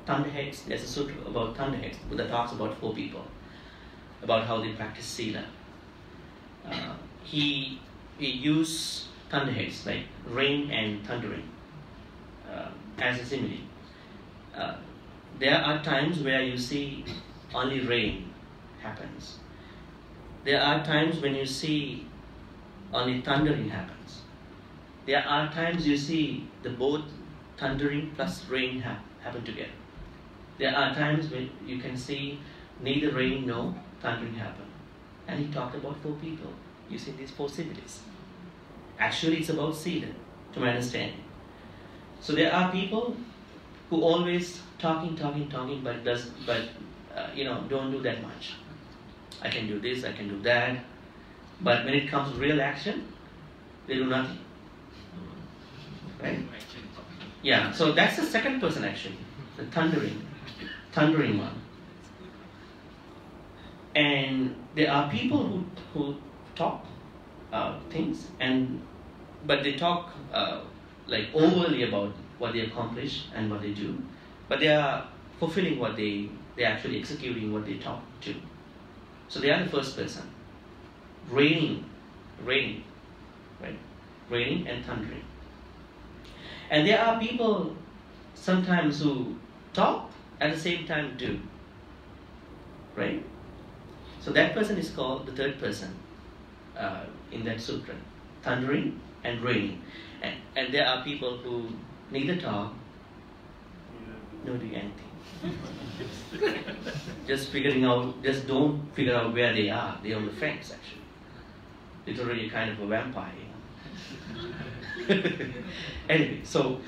Thunderheads? There's a sutra about Thunderheads. Buddha talks about 4 people, about how they practice Sila. He used thunderheads like rain and thundering as a simile. There are times where you see only rain happens. There are times when you see only thundering happens. There are times you see the both thundering plus rain happen together. There are times when you can see neither rain nor thundering happen. And he talked about 4 people using these 4 similes. Actually, it's about Sila, to my understanding. So there are people who always talking, but don't do that much. I can do this, I can do that. But when it comes to real action, they do nothing. Right? Yeah, so that's the second person actually, the thundering one. And there are people who talk things, but they talk like overly about what they accomplish and what they do, but they are fulfilling what they're actually executing what they talk to. So they are the first person. Raining, right? Raining and thundering. And there are people sometimes who talk at the same time do, right? So that person is called the third person in that sutra, thundering and raining. And there are people who neither talk nor do anything. Just don't figure out where they are. They're on the fence actually. Literally kind of a vampire. Anyway, so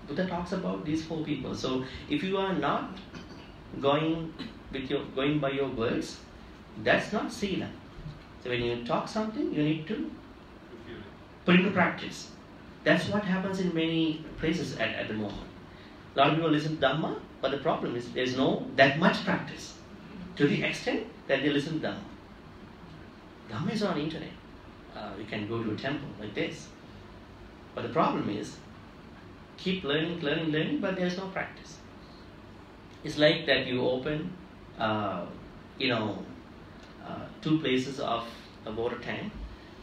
Buddha talks about these 4 people. So if you are not going by your words, that's not Sila. So when you talk something, you need to put into practice. That's what happens in many places at the moment. A lot of people listen to Dhamma, but the problem is there's no that much practice to the extent that they listen to Dhamma. Dhamma is on the internet. We can go to a temple like this. But the problem is, keep learning, but there's no practice. It's like that you open two places of a water tank,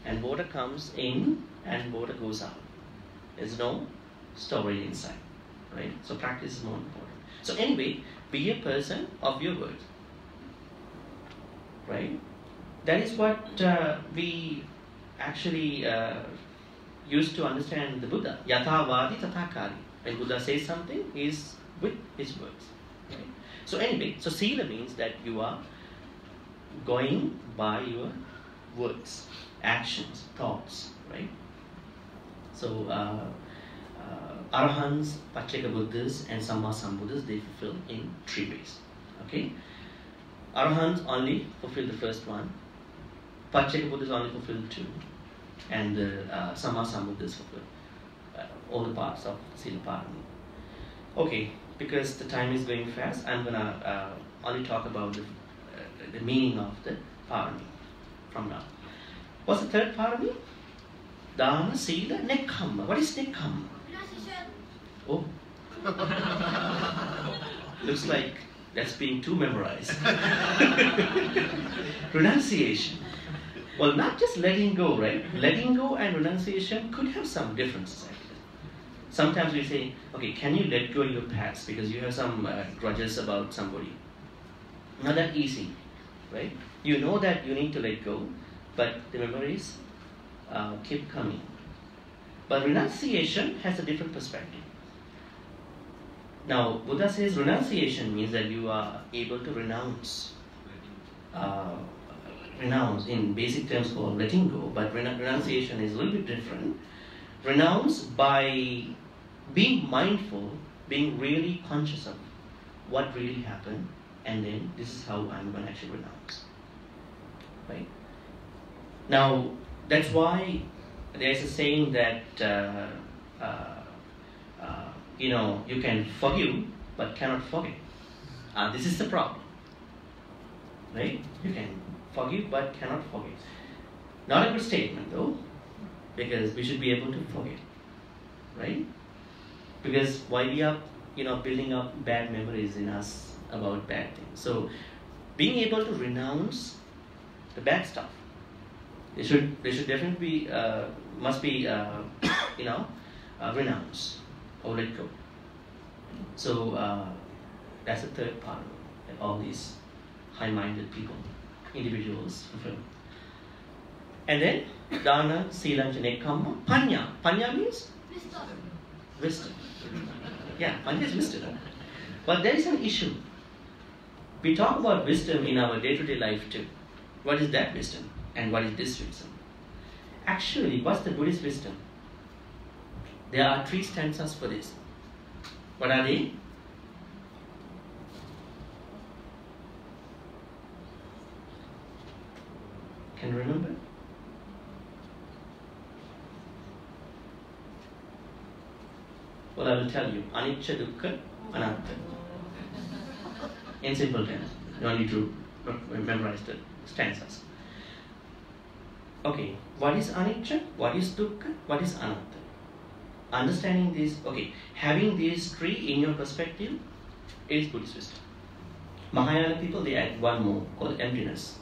and water comes in and water goes out. There's no storage inside, right? So practice is more important. So anyway, be a person of your word, right? That is what we actually used to understand the Buddha. Yatha vadi tatha kari. When Buddha says something, he is with his words. Right? So anyway, so sila means that you are going by your words, actions, thoughts, right? So Arahants, Pacceka Buddhas, and Samma Sambuddhas, they fulfill in 3 ways. Okay? Arahants only fulfill the first one. Pacceka Buddhas only fulfill 2. And the Samma Sambuddhas fulfill all the parts of Sila Parami. Okay, because the time is going fast, I'm gonna only talk about the meaning of the Parami from now. What's the third Parami? Dana, Sila, Nekkhamma. What is Nekkhamma? Oh. Looks like that's being too memorized. Renunciation. Well, not just letting go, right? Letting go and renunciation could have some differences, actually. Sometimes we say, okay, can you let go of your past because you have some grudges about somebody? Not that easy, right? You know that you need to let go, but the memories keep coming. But renunciation has a different perspective. Now, Buddha says renunciation means that you are able to renounce. Renounce in basic terms called letting go, but renunciation is a little bit different. Renounce by being mindful, being really conscious of what really happened, and then this is how I'm going to actually renounce. Right? Now, that's why there's a saying that you can forgive but cannot forget. This is the problem. Right? You can forgive but cannot forget. Not a good statement though, because we should be able to forget. Right? Because why we are building up bad memories in us about bad things. So being able to renounce the bad stuff. They should definitely be must be renounced or let go. So that's the third part that all these high-minded people, individuals fulfill. And then Dana, Sila, Nekkhamma, Panya. Panya means wisdom. Yeah, Panya is wisdom. But there is an issue. We talk about wisdom in our day-to-day life too. What is that wisdom? And what is this wisdom? Actually, what's the Buddhist wisdom? There are 3 stanzas for this. What are they? Can you remember? Well, I will tell you. Anicca, Dukkha, Anatta. In simple terms. You don't need to memorize the stanzas. Okay, what is anicca? What is dukkha? What is anatta? Understanding this, okay, having these 3 in your perspective is Buddhist wisdom. Mahayana people, they add one more called emptiness.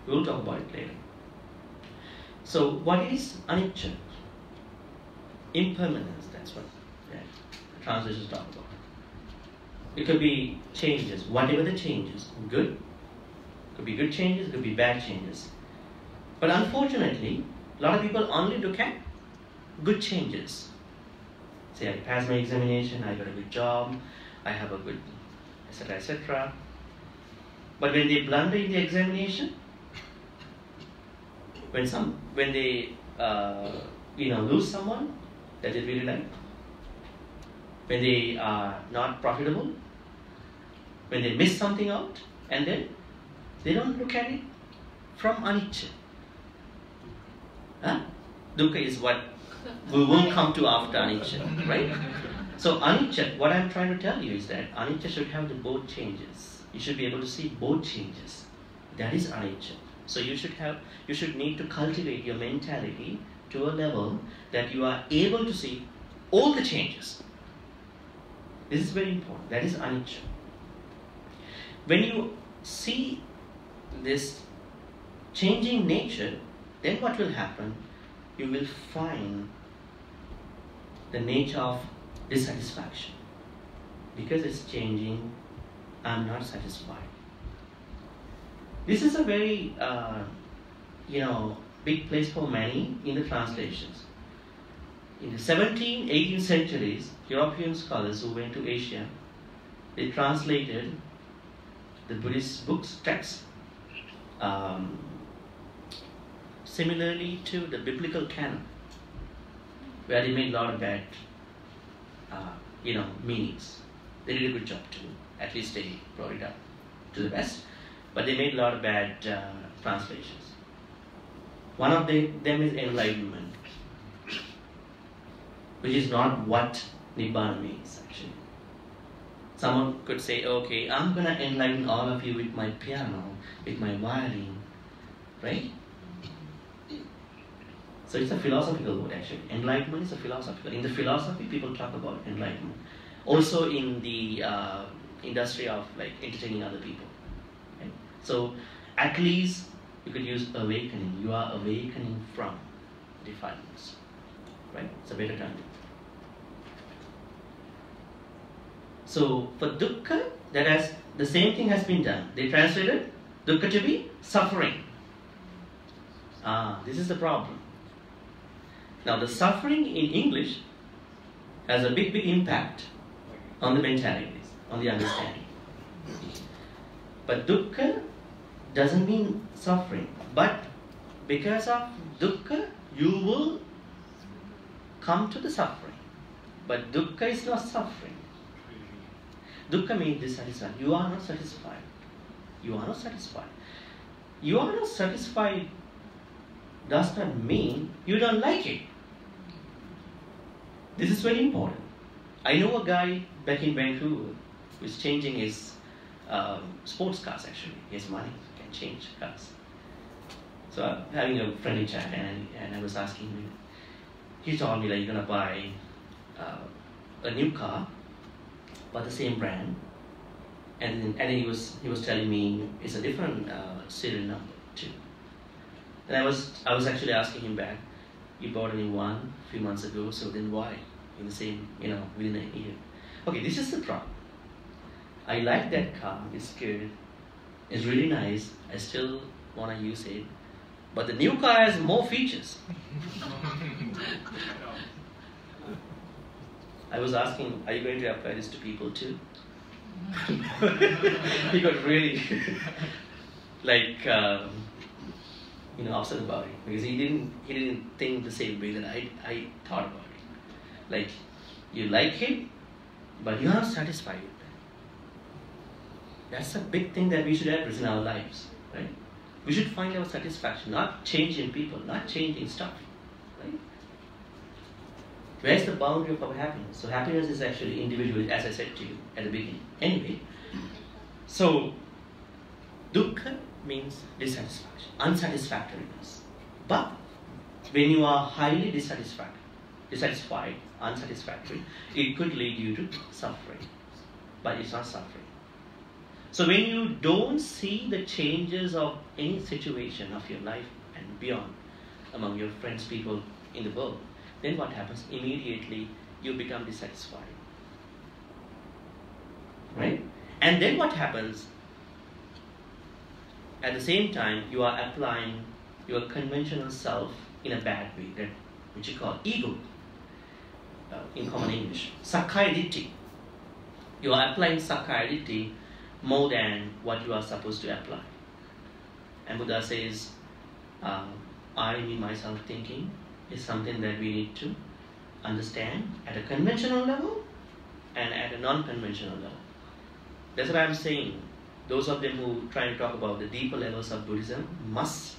We'll talk about it later. So, what is anicca? Impermanence, that's what the translations talk about. It could be changes, whatever the changes, good. Could be good changes, could be bad changes. But unfortunately, a lot of people only look at good changes. Say, I passed my examination, I got a good job, I have a good, etc., etc. But when they blunder in the examination, when they lose someone that they really like, when they are not profitable, when they miss something out, and then they don't look at it from anicca. Dukkha is what we will come to after anicca, right? So anicca, what I'm trying to tell you is that anicca should have the both changes. You should be able to see both changes. That is anicca. So you should need to cultivate your mentality to a level that you are able to see all the changes. This is very important. That is anicca. when you see this changing nature, then what will happen? You will find the nature of dissatisfaction. Because it's changing, I'm not satisfied. This is a very, big place for many in the translations. In the 17th, 18th centuries, European scholars who went to Asia, they translated the Buddhist books, texts, similarly to the biblical canon, where they made a lot of bad, meanings. They did a good job too. At least they brought it up to the best. But they made a lot of bad translations. One of them is enlightenment, which is not what Nibbana means actually. Someone could say, okay, I'm going to enlighten all of you with my piano, with my violin, right? So it's a philosophical word actually. Enlightenment is a philosophical. In the philosophy, people talk about enlightenment. Also in the industry of like entertaining other people. Okay? So at least you could use awakening. You are awakening from defilements. Right? It's a better term. So for dukkha, the same thing has been done. They translated dukkha to be suffering. This is the problem. Now the suffering in English has a big impact on the mentalities, on the understanding. But dukkha doesn't mean suffering. But because of dukkha, you will come to the suffering. But dukkha is not suffering. Dukkha means dissatisfaction. You are not satisfied. You are not satisfied. You are not satisfied does not mean you don't like it. This is very important. I know a guy back in Vancouver who is changing his sports cars actually. He has money, he can change cars. So I'm having a friendly chat and I was asking him, he told me like you're gonna buy a new car but the same brand, and then he was telling me it's a different serial number too. And I was actually asking him back, you bought a new one a few months ago, so then why? In the same, within a year. Okay, this is the problem. I like that car, it's good, it's really nice, I still want to use it, but the new car has more features. I was asking, are you going to apply this to people too? He got really upset about it because he didn't think the same way that I thought about it. Like, you like it, but you're not satisfied with that. That's a big thing that we should address in our lives, right? We should find our satisfaction, not changing people, not changing stuff, right? Where's the boundary of our happiness? So happiness is actually individual, as I said to you at the beginning. Anyway, so dukkha means dissatisfaction, unsatisfactoriness. But when you are highly dissatisfied, unsatisfactory, it could lead you to suffering. But it's not suffering. So when you don't see the changes of any situation of your life and beyond among your friends, people in the world, then what happens? Immediately you become dissatisfied. Right? And then what happens? At the same time, you are applying your conventional self in a bad way, that which you call ego, in common English. Sakkaya ditthi. You are applying sakkaya ditthi more than what you are supposed to apply. And Buddha says, I, me, myself thinking is something that we need to understand at a conventional level and at a non-conventional level. That's what I'm saying. Those of them who try to talk about the deeper levels of Buddhism must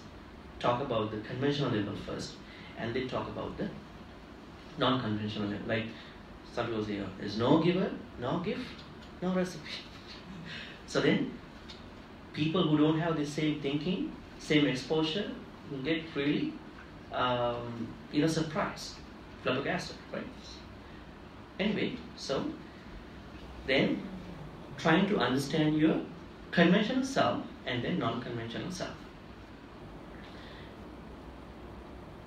talk about the conventional level first, and they talk about the non-conventional level. Like some people say, there's no giver, no gift, no recipe. So then, people who don't have the same thinking, same exposure, will get really, surprised, flabbergasted, right? Anyway, so then trying to understand your conventional self and then non-conventional self.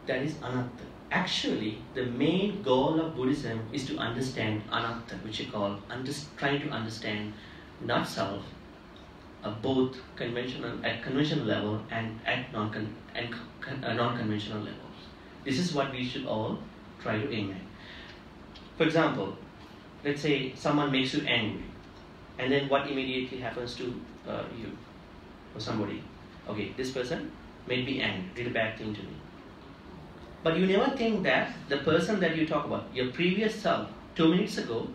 That is anatta. Actually, the main goal of Buddhism is to understand anatta, which you call trying to understand not self, both conventional at conventional level and at non-conventional level. This is what we should all try to aim at. For example, let's say someone makes you angry, and then what immediately happens to you or somebody? Okay, this person made me angry, did a bad thing to me. But you never think that the person that you talk about, your previous self, 2 minutes ago,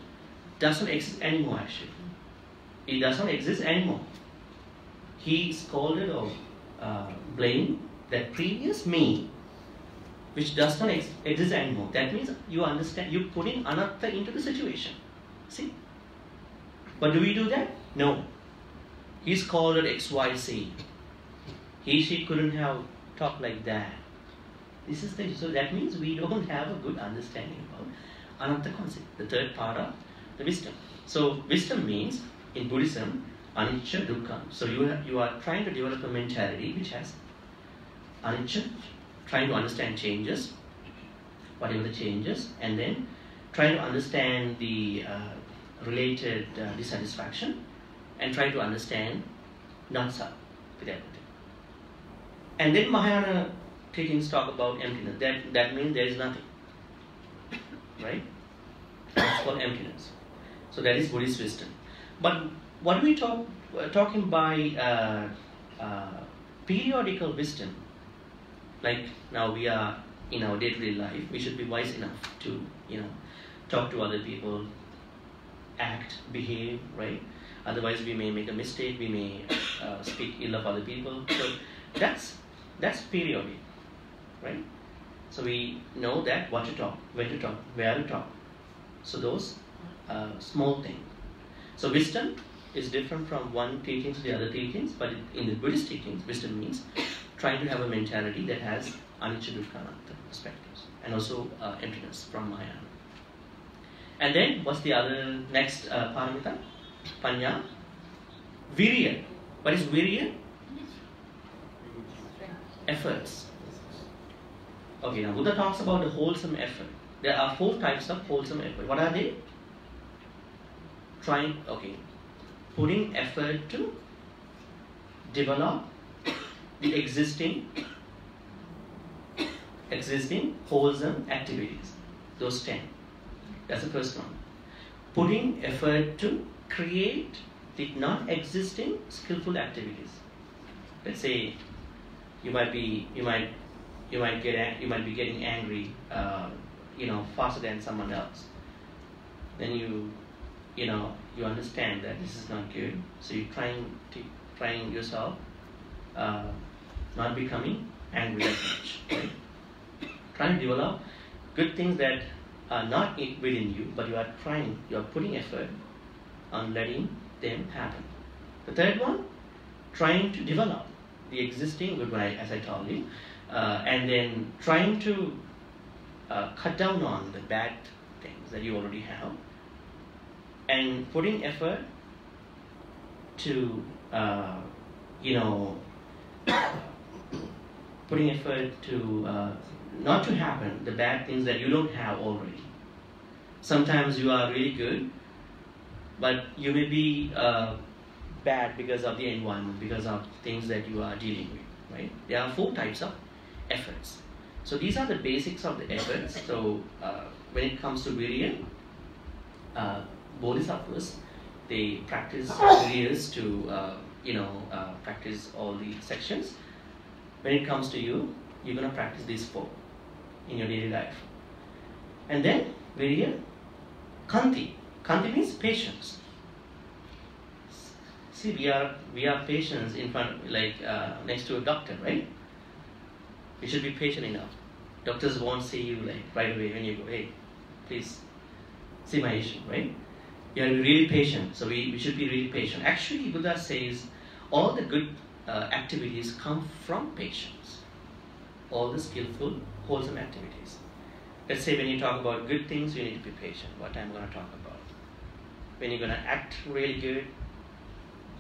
doesn't exist anymore actually. It doesn't exist anymore. He scolded or blamed that previous me, which does not exist anymore. That means you understand, you put in anatta into the situation. See? But do we do that? No. He scolded XYZ. He, she couldn't have talked like that. This is so that means we don't have a good understanding about anatta concept, the third part of the wisdom. So wisdom means in Buddhism, anicca, dukkha. So you are trying to develop a mentality which has anicca, trying to understand changes, whatever the changes, and then trying to understand the related dissatisfaction, and try to understand not self with everything. And then Mahayana teachings talk about emptiness. That means there is nothing, right? That's called emptiness. So that is Buddhist wisdom. But what we talking by periodical wisdom, like now we are in our day-to-day life, we should be wise enough to talk to other people, act, behave, right? Otherwise we may make a mistake, we may speak ill of other people. So that's periodic, right? So we know that what to talk, when to talk, where to talk. So those small things. So wisdom is different from one teaching to the other teachings, but in the Buddhist teachings, wisdom means trying to have a mentality that has anicca, dukkha, anatta perspectives, and also emptiness from Mahayana. And then what's the other next paramita? Panya. Virya. What is virya? Efforts. Okay, now Buddha talks about the wholesome effort. There are 4 types of wholesome effort. What are they? Putting effort to develop the existing wholesome activities. Those 10. That's the first one. Putting effort to create the non-existing skillful activities. Let's say you might be getting angry, faster than someone else. Then you understand that this is not good. So you're trying yourself not becoming angry as much. Right? Trying to develop good things that are not within you, but you are putting effort on letting them happen. The third one, trying to develop the existing good one, as I told you, and then trying to cut down on the bad things that you already have, and putting effort to not to happen the bad things that you don't have already. Sometimes you are really good, but you may be bad because of the environment, because of things that you are dealing with, right? There are 4 types of efforts. So these are the basics of the efforts. So when it comes to virya, bodhisattvas, they practice viryas to practice all the sections. When it comes to you, you're going to practice these 4 in your daily life. And then virya, kanti. Kanti means patience. See, we are patients in front, next to a doctor, right? You should be patient enough. Doctors won't see you right away when you go, hey, please see my issue, right? You have to be really patient. So we should be really patient. Actually, Buddha says all the good activities come from patience. All the skillful, wholesome activities. Let's say when you talk about good things, you need to be patient. What I'm going to talk about. When you're going to act really good,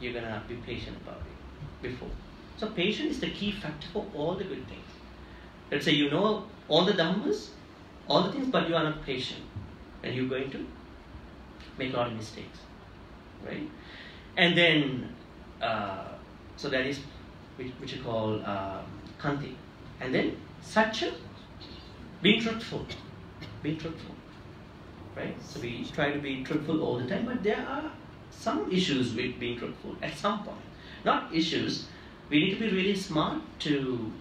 you're gonna be patient about it before. So patience is the key factor for all the good things. Let's say you know all the dhammas, all the things, but you are not patient, and you're going to make a lot of mistakes, right? And then, so that is which you call kanti. And then satya, being truthful, right? So we try to be truthful all the time, but there are some issues with being truthful at some point. Not issues. We need to be really smart to,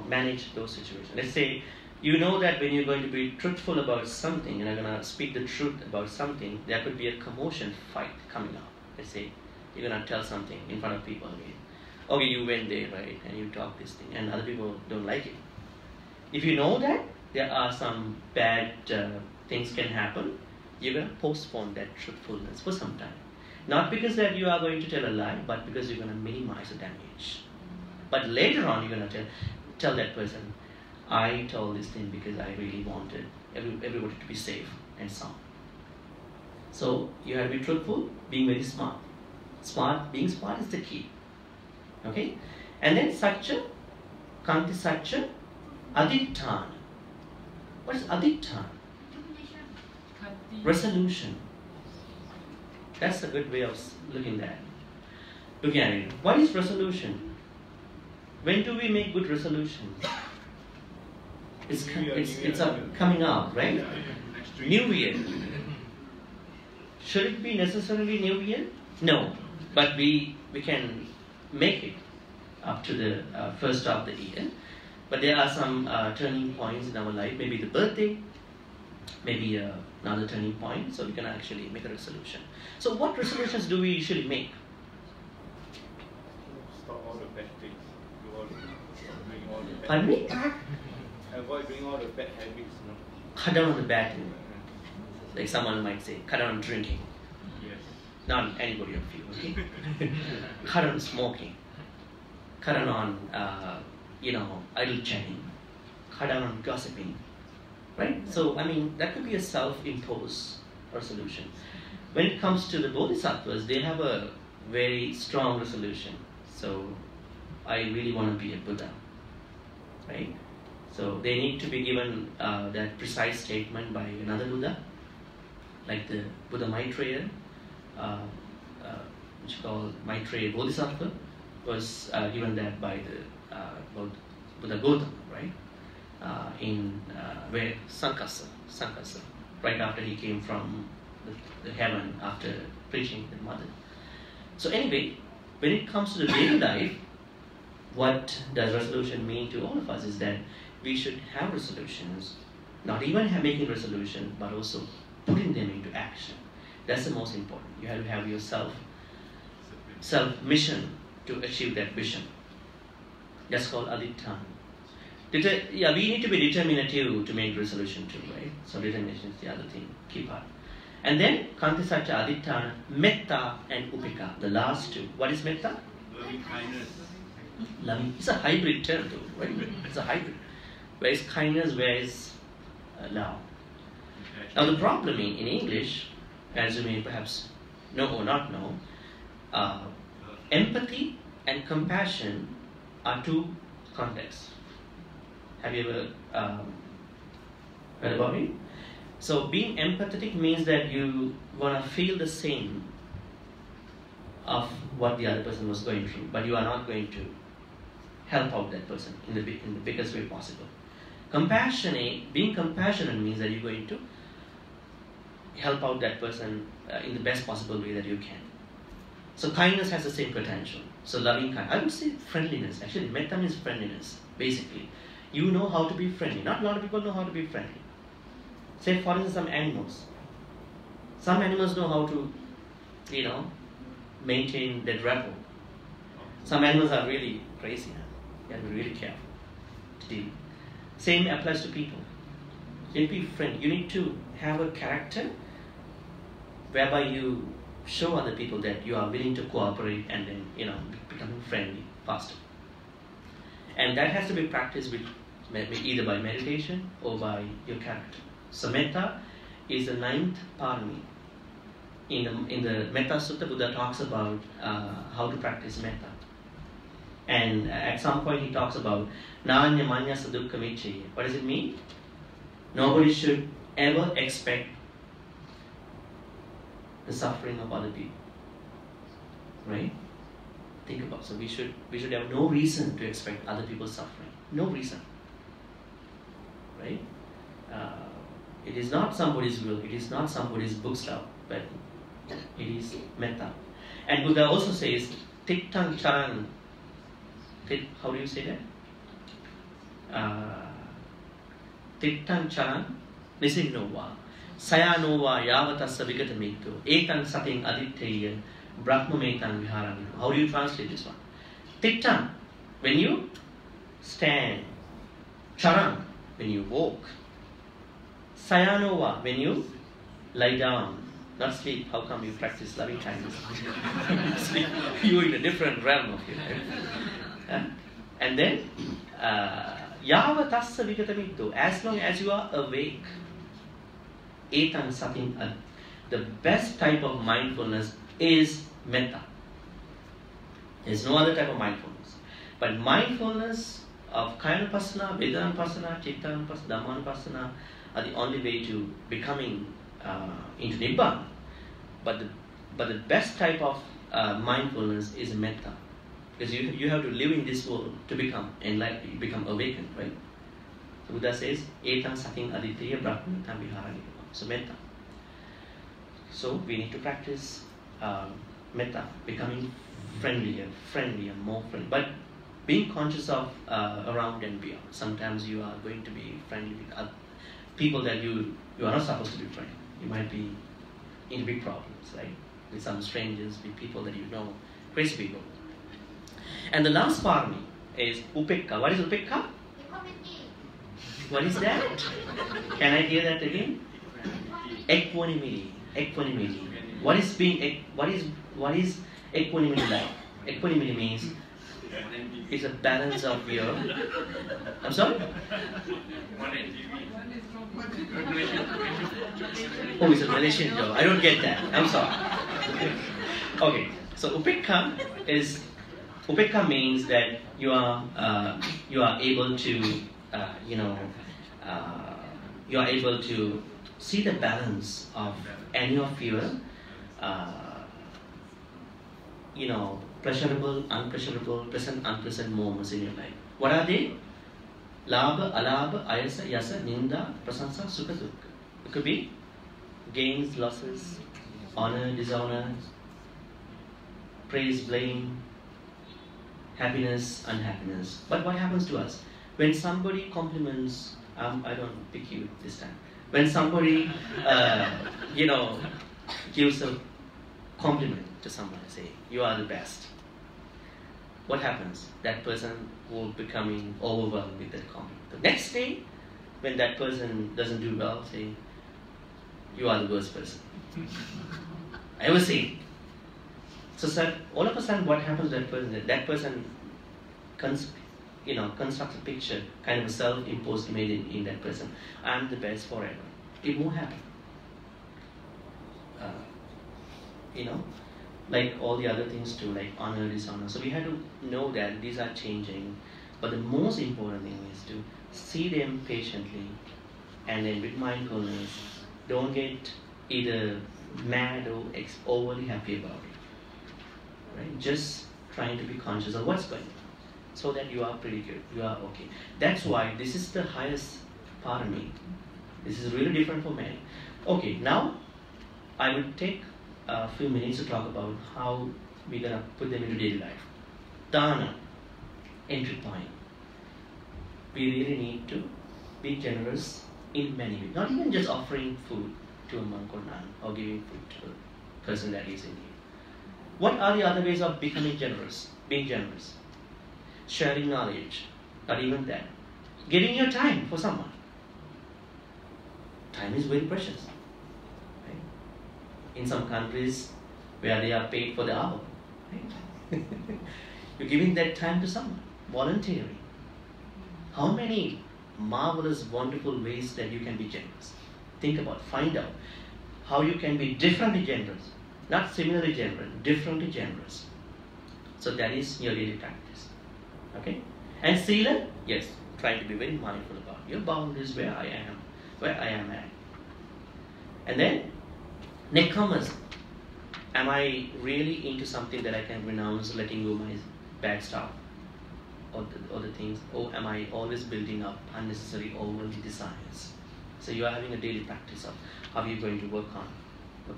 manage those situations. Let's say you know that when you're going to be truthful about something and you're going to speak the truth about something, there could be a commotion fight coming up. Let's say you're going to tell something in front of people again. Okay, you went there, right, and you talk this thing, and other people don't like it. If you know that there are some bad things can happen, you're going to postpone that truthfulness for some time. Not because that you are going to tell a lie, but because you're going to minimize the damage. But later on, you're going to tell that person, I told this thing because I really wanted everybody to be safe and sound. So you have to be truthful, being very smart. Being smart is the key. Okay? And then satya, kanti satya, aditthana. What is aditthana? Resolution. That's a good way of looking at it. What is resolution? When do we make good resolutions? It's coming out, right? New Year. Should it be necessarily New Year? No, but we can make it up to the first of the year. But there are some turning points in our life. Maybe the birthday, maybe another turning point. So we can actually make a resolution. So what resolutions do we usually make? Stop all the bad things. Doing all the bad Pardon me? Avoid doing all the bad habits. No? Cut down on the bad thing. Like someone might say, cut down on drinking. Yes. Not anybody of you, okay? Cut down on smoking. Cut down on, idle chatting. Cut down on gossiping. Right? So, that could be a self-imposed resolution. When it comes to the bodhisattvas, they have a very strong resolution. So, I really want to be a Buddha. Right? So, they need to be given that precise statement by another Buddha, like the Buddha Maitreya, which is called Maitreya Bodhisattva, was given that by the Buddha Gautama, right? In where Sankasa, right after he came from the heaven after preaching the mother. So anyway, when it comes to the daily life, what does resolution mean to all of us is that we should have resolutions, not even making resolution, but also putting them into action. That's the most important. You have to have your self-mission to achieve that vision. That's called aditthana. We need to be determinative to make resolution too, right? So determination is the other thing, key part. And then kanti satya, aditthana, metta and upeka, the last two. What is metta? Loving kindness. Loving. It's a hybrid term though, right? It's a hybrid. Where is kindness, where is love? Now the problem in English, as you may perhaps know or not know, empathy and compassion are two contexts. Have you ever heard about it? So being empathetic means that you want to feel the same of what the other person was going through, but you are not going to help out that person in the biggest way possible. Being compassionate means that you're going to help out that person in the best possible way that you can. So kindness has the same potential. So loving kindness. I would say friendliness. Actually, metta means friendliness, basically. You know how to be friendly. Not a lot of people know how to be friendly. Say, for instance, some animals. Some animals know how to, maintain that rapport. Some animals are really crazy. You have to be really careful to deal. Same applies to people. You need to be friendly. You need to have a character whereby you show other people that you are willing to cooperate and then, becoming friendly faster. And that has to be practiced with either by meditation or by your character. So metta is the 9th parami. in the Metta Sutta, Buddha talks about how to practice metta. And at some point he talks about Nanya Manya Sadukka Vichaya. What does it mean? Nobody should ever expect the suffering of other people. Right? Think about it. So we should have no reason to expect other people's suffering. No reason. Right? It is not somebody's will, it is not somebody's book stuff, but it is metta. And Buddha also says, Tiktang Charan. How do you say that? Tiktang Charan Nisinova Sayanova Yavatasa Vigatamito Etan Sating Aditya Brahmametan Vihara. How do you translate this one? Tiktang, when you stand. Charan, when you walk. Sayanova, when you lie down. Not sleep. How come you practice loving kindness? Sleep. You're in a different realm of your life. And then Yavatassa Vigatamito, as long as you are awake. Etan Satin. The best type of mindfulness is metta. There's no other type of mindfulness. But mindfulness of Kayanupassana, Vedananupassana, Chittanupassana, Dhammanupassana are the only way to becoming into Nibbana. But the best type of mindfulness is metta. Because you have to live in this world to become enlightened, become awakened, right? So Buddha says, Etan Sating Aditya Brahmanetan Vihara. So metta. So we need to practice metta, becoming friendlier, more friendly. But being conscious of around and beyond. Sometimes you are going to be friendly with other people that you are not supposed to be friendly. You might be in big problems, right? With some strangers, with people that you know, crazy people. And the last parami is upekka. What is upekka? What is that? Can I hear that again? Equanimity. Equanimity. What is equanimity like? Equanimity means it's a balance of your. I'm sorry? Oh, it's a Malaysian joke. I don't get that. I'm sorry. Okay, so upekka means that you are able to you are able to see the balance of any of your pleasurable, unpleasurable, pleasant, unpleasant moments in your life. What are they? Labha, alabha, ayasa, yasa, ninda, prasansa, sukha, dukkha. It could be gains, losses, honor, dishonor, praise, blame, happiness, unhappiness. But what happens to us? When somebody compliments, I don't pick you this time. When somebody, gives a compliment to someone, say, you are the best. What happens? That person will becoming overwhelmed with that compliment. The next day, when that person doesn't do well, say, you are the worst person I ever seen. So sir, all of a sudden, what happens to that person? That person constructs a picture, kind of a self-imposed image in that person. I'm the best forever. It won't happen. Like all the other things too, like honor, dishonor. So we have to know that these are changing. But the most important thing is to see them patiently and then with mindfulness. Don't get either mad or overly happy about it. Right? Just trying to be conscious of what's going on so that you are pretty good. You are okay. That's why this is the highest part of me. This is really different for many. Okay, now I will take a few minutes to talk about how we're going to put them into daily life. Dana, entry point. We really need to be generous in many ways. Not even just offering food to a monk or nun or giving food to a person that is in need. What are the other ways of becoming generous? Being generous. Sharing knowledge. Not even that. Giving your time for someone. Time is very precious. In some countries where they are paid for the hour. Right? You're giving that time to someone, volunteering. How many marvelous, wonderful ways that you can be generous? Think about, find out. how you can be differently generous, not similarly generous, differently generous. So that is your daily practice. Okay? And sila, yes, trying to be very mindful about your boundaries, where I am at. And then, nekkamas, am I really into something that I can renounce, letting go my bad stuff, or the things, or am I always building up unnecessary overly desires? So you are having a daily practice of how you're going to work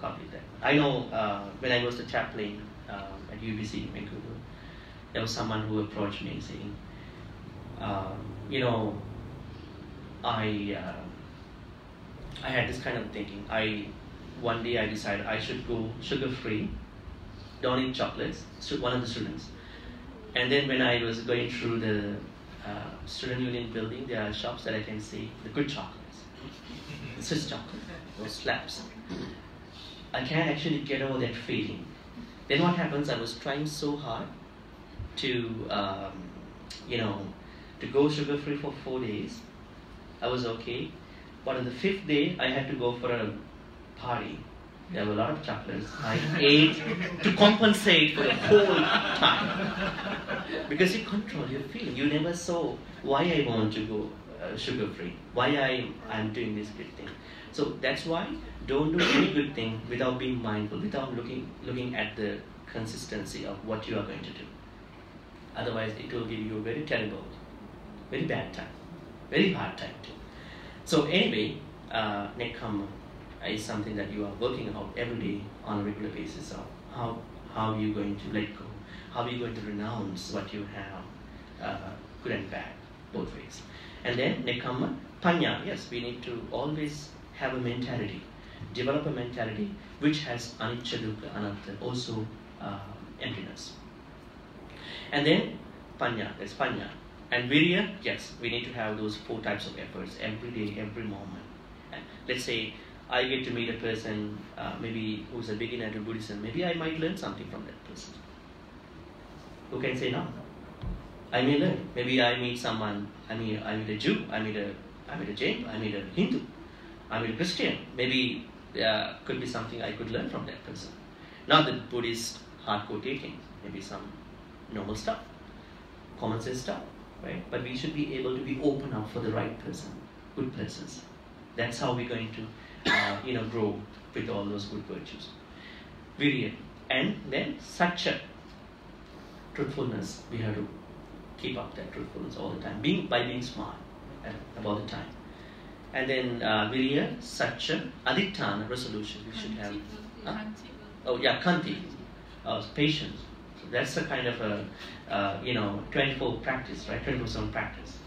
out with that. I know when I was the chaplain at UBC in Vancouver, there was someone who approached me saying, I had this kind of thinking. One day I decided I should go sugar-free, don't eat chocolates, one of the students. And then when I was going through the student union building, there are shops that I can see the good chocolates, the Swiss chocolate, those slabs. I can't actually get over that feeling. Then what happens, I was trying so hard to go sugar-free for 4 days. I was okay. But on the 5th day, I had to go for a party. There were a lot of chocolates. I ate to compensate for the whole time. Because you control your feeling. You never saw why I want to go sugar-free, why I'm doing this good thing. So that's why don't do any good thing without being mindful, without looking at the consistency of what you are going to do. Otherwise, it will give you a very terrible, very bad time, very hard time too. So anyway, nekkhamma is something that you are working out every day on a regular basis of how you're going to let go, how you're going to renounce what you have, good and bad, both ways. And then nekkhamma, panya, yes, we need to always have a mentality, develop a mentality which has anicca, dukkha, anatta, also emptiness. And then panya, that's panya. And virya, yes, we need to have those 4 types of efforts every day, every moment. And let's say I get to meet a person, maybe who's a beginner to Buddhism, maybe I might learn something from that person. Who can say no? I may learn. Maybe I meet someone, I meet a Jew, I meet a Jain, I meet a Hindu, I meet a Christian. Maybe there could be something I could learn from that person. Not the Buddhist hardcore teachings, maybe some normal stuff, common sense stuff, right? But we should be able to be open up for the right person, good persons. That's how we're going to, grow with all those good virtues. Virya. And then satya, truthfulness. We have to keep up that truthfulness all the time, by being smart about the time. And then virya, satya, adhitthana, resolution. We should have. Kanti. Patience. So that's a kind of a 24 practice, right? 24/7 practice.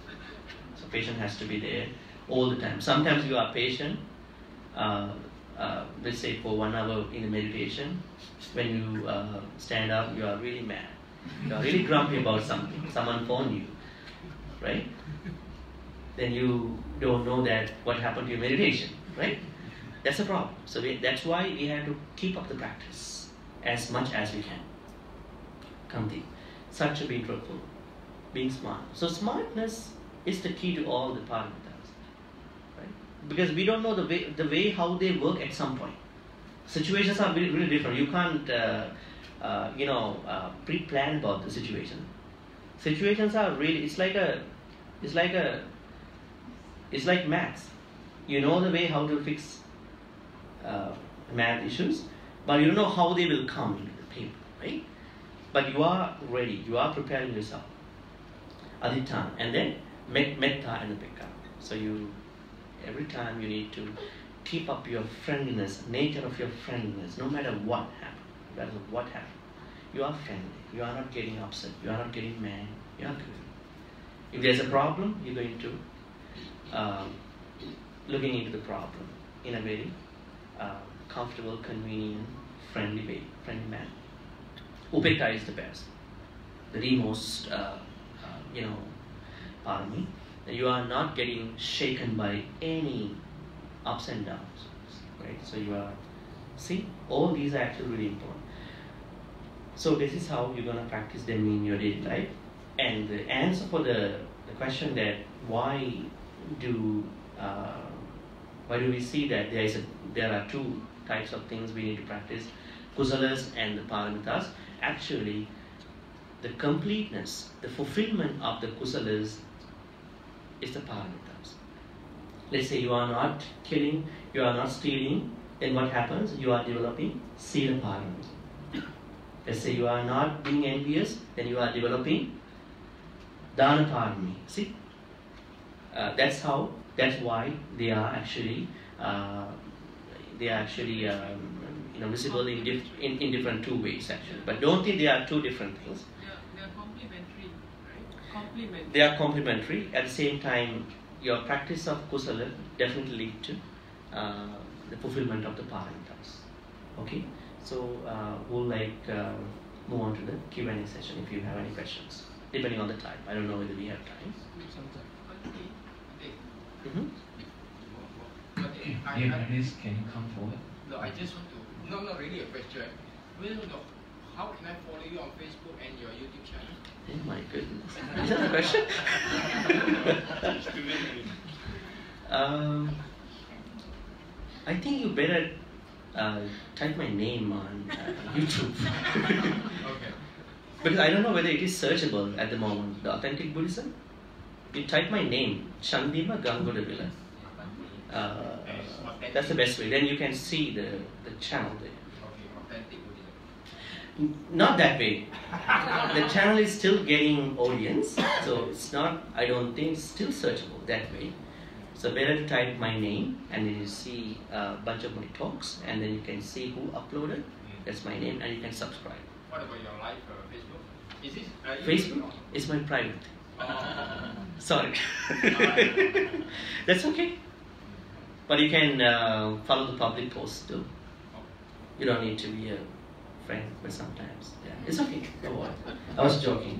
So patience has to be there all the time. Sometimes you are patient. Let's say for 1 hour in a meditation, when you stand up, you are really mad. You are really grumpy about something. Someone phoned you, right? Then you don't know that what happened to your meditation, right? That's a problem. So that's why we have to keep up the practice as much as we can. Kanti. Satya, being truthful, being smart. So smartness is the key to all the Pāramitās, right? Because we don't know the way how they work at some point. Situations are really, really different. You can't pre-plan about the situation. Situations are really, it's like maths. You know the way how to fix math issues, but you don't know how they will come into the paper, right? But you are ready, you are preparing yourself. Adhitthana, and then metta and upekkha. So every time you need to keep up your friendliness, nature of your friendliness, no matter what happens. You are friendly, you are not getting upset, you are not getting mad, you are good. If there's a problem, you're going to looking into the problem in a very comfortable, convenient, friendly way, friendly manner. Upekkha is the best, the most, parami. You are not getting shaken by any ups and downs, right? So you are, all these are actually really important. So this is how you're going to practice them in your daily life. And the answer for the question that why do we see that there are 2 types of things we need to practice, kusalas and the Pāramitās. Actually, the completeness, the fulfillment of the kusalas is the Pāramitās. Let's say you are not killing, you are not stealing, then what happens? You are developing Sila Pāramita. Let's say you are not being envious, then you are developing Dana Pārami. See? That's why they are actually visible in different two ways actually. But don't think they are two different things. They are complementary, right? Complementary. They are complementary. At the same time, your practice of kusala definitely lead to the fulfillment of the Pāramitās. Okay? So we'll move on to the Q&A session if you have any questions, depending on the time. I don't know whether we have time. Mm-hmm. Dear brothers, can you come forward? No, I just want to, not really a question. Well, no, how can I follow you on Facebook and your YouTube channel? Oh my goodness. Is that a question? I think you better type my name on YouTube. Okay. Because I don't know whether it is searchable at the moment, the authentic Buddhism. You type my name, Chandima Gangodavila. That's the best way. Then you can see the channel there. Okay, authentic Buddhism. Not that way. The channel is still getting audience, so it's not, I don't think it's still searchable that way. So better to type my name and then you see a bunch of my talks and then you can see who uploaded. That's my name and you can subscribe. What about your live Facebook? Is this Facebook is my private. Oh. Sorry. That's okay. But you can follow the public posts too. You don't need to be a friend, but sometimes. Yeah. It's okay. Don't worry. I was joking.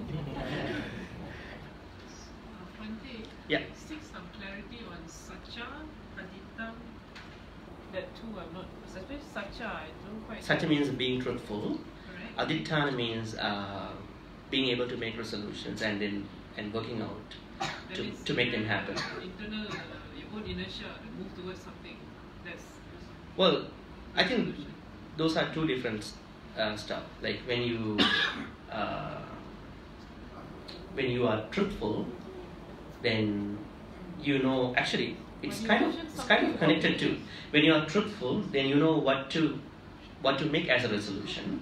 Yeah. Seek some clarity on Satya, Aditam. That two I'm not, especially Satya, I don't quite. Satya means being truthful. Correct. Aditthana means being able to make resolutions and working out to make them happen. Internal, your own inertia to move towards something. That's. Well, I think those are two different stuff. Like when you are truthful, then you know. Actually, it's kind of connected to. When you are truthful, then you know what to make as a resolution,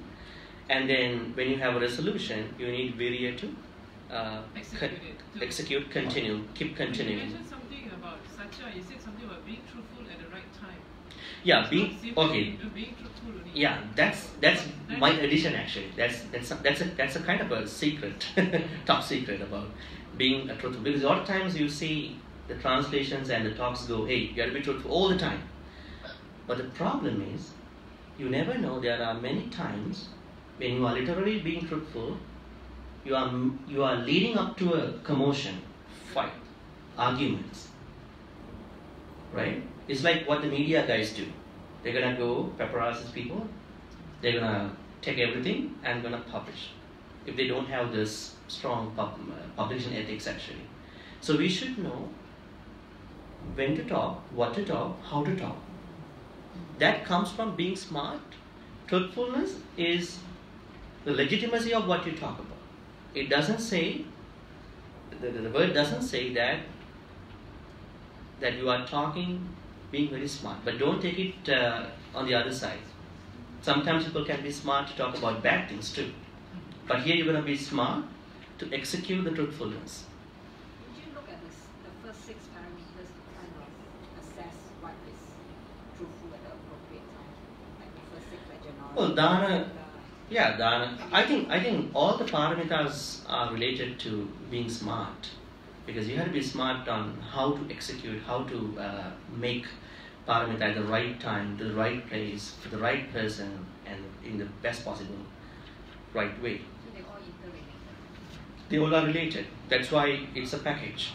and then when you have a resolution, you need virya to execute, continue, keep continuing. You mentioned something about Satya. You said something about being truthful at the right time. Yeah, Being truthful only. Yeah, that's my addition actually. That's a kind of a secret, top secret about being a truthful. Because a lot of times you see the translations and the talks go, hey, you got to be truthful all the time. But the problem is, you never know. There are many times when you are literally being truthful. You are leading up to a commotion, fight, arguments, right? It's like what the media guys do. They're gonna go paparazzi people. They're gonna take everything and gonna publish. If they don't have this strong publication ethics, actually, so we should know when to talk, what to talk, how to talk. That comes from being smart. Truthfulness is the legitimacy of what you talk about. It doesn't say, the word doesn't say that you are talking, being very smart. But don't take it on the other side. Sometimes people can be smart to talk about bad things too. But here you're going to be smart to execute the truthfulness. Would you look at the first 6 parameters to kind of assess what is truthful at the appropriate time? Like the first 6 like generosity. Well, dana. Yeah, dana. I think all the Pāramitās are related to being smart, because you have to be smart on how to execute, how to make Pāramitā at the right time, to the right place, for the right person, and in the best possible right way. So they're all interrelated. They all are related. That's why it's a package.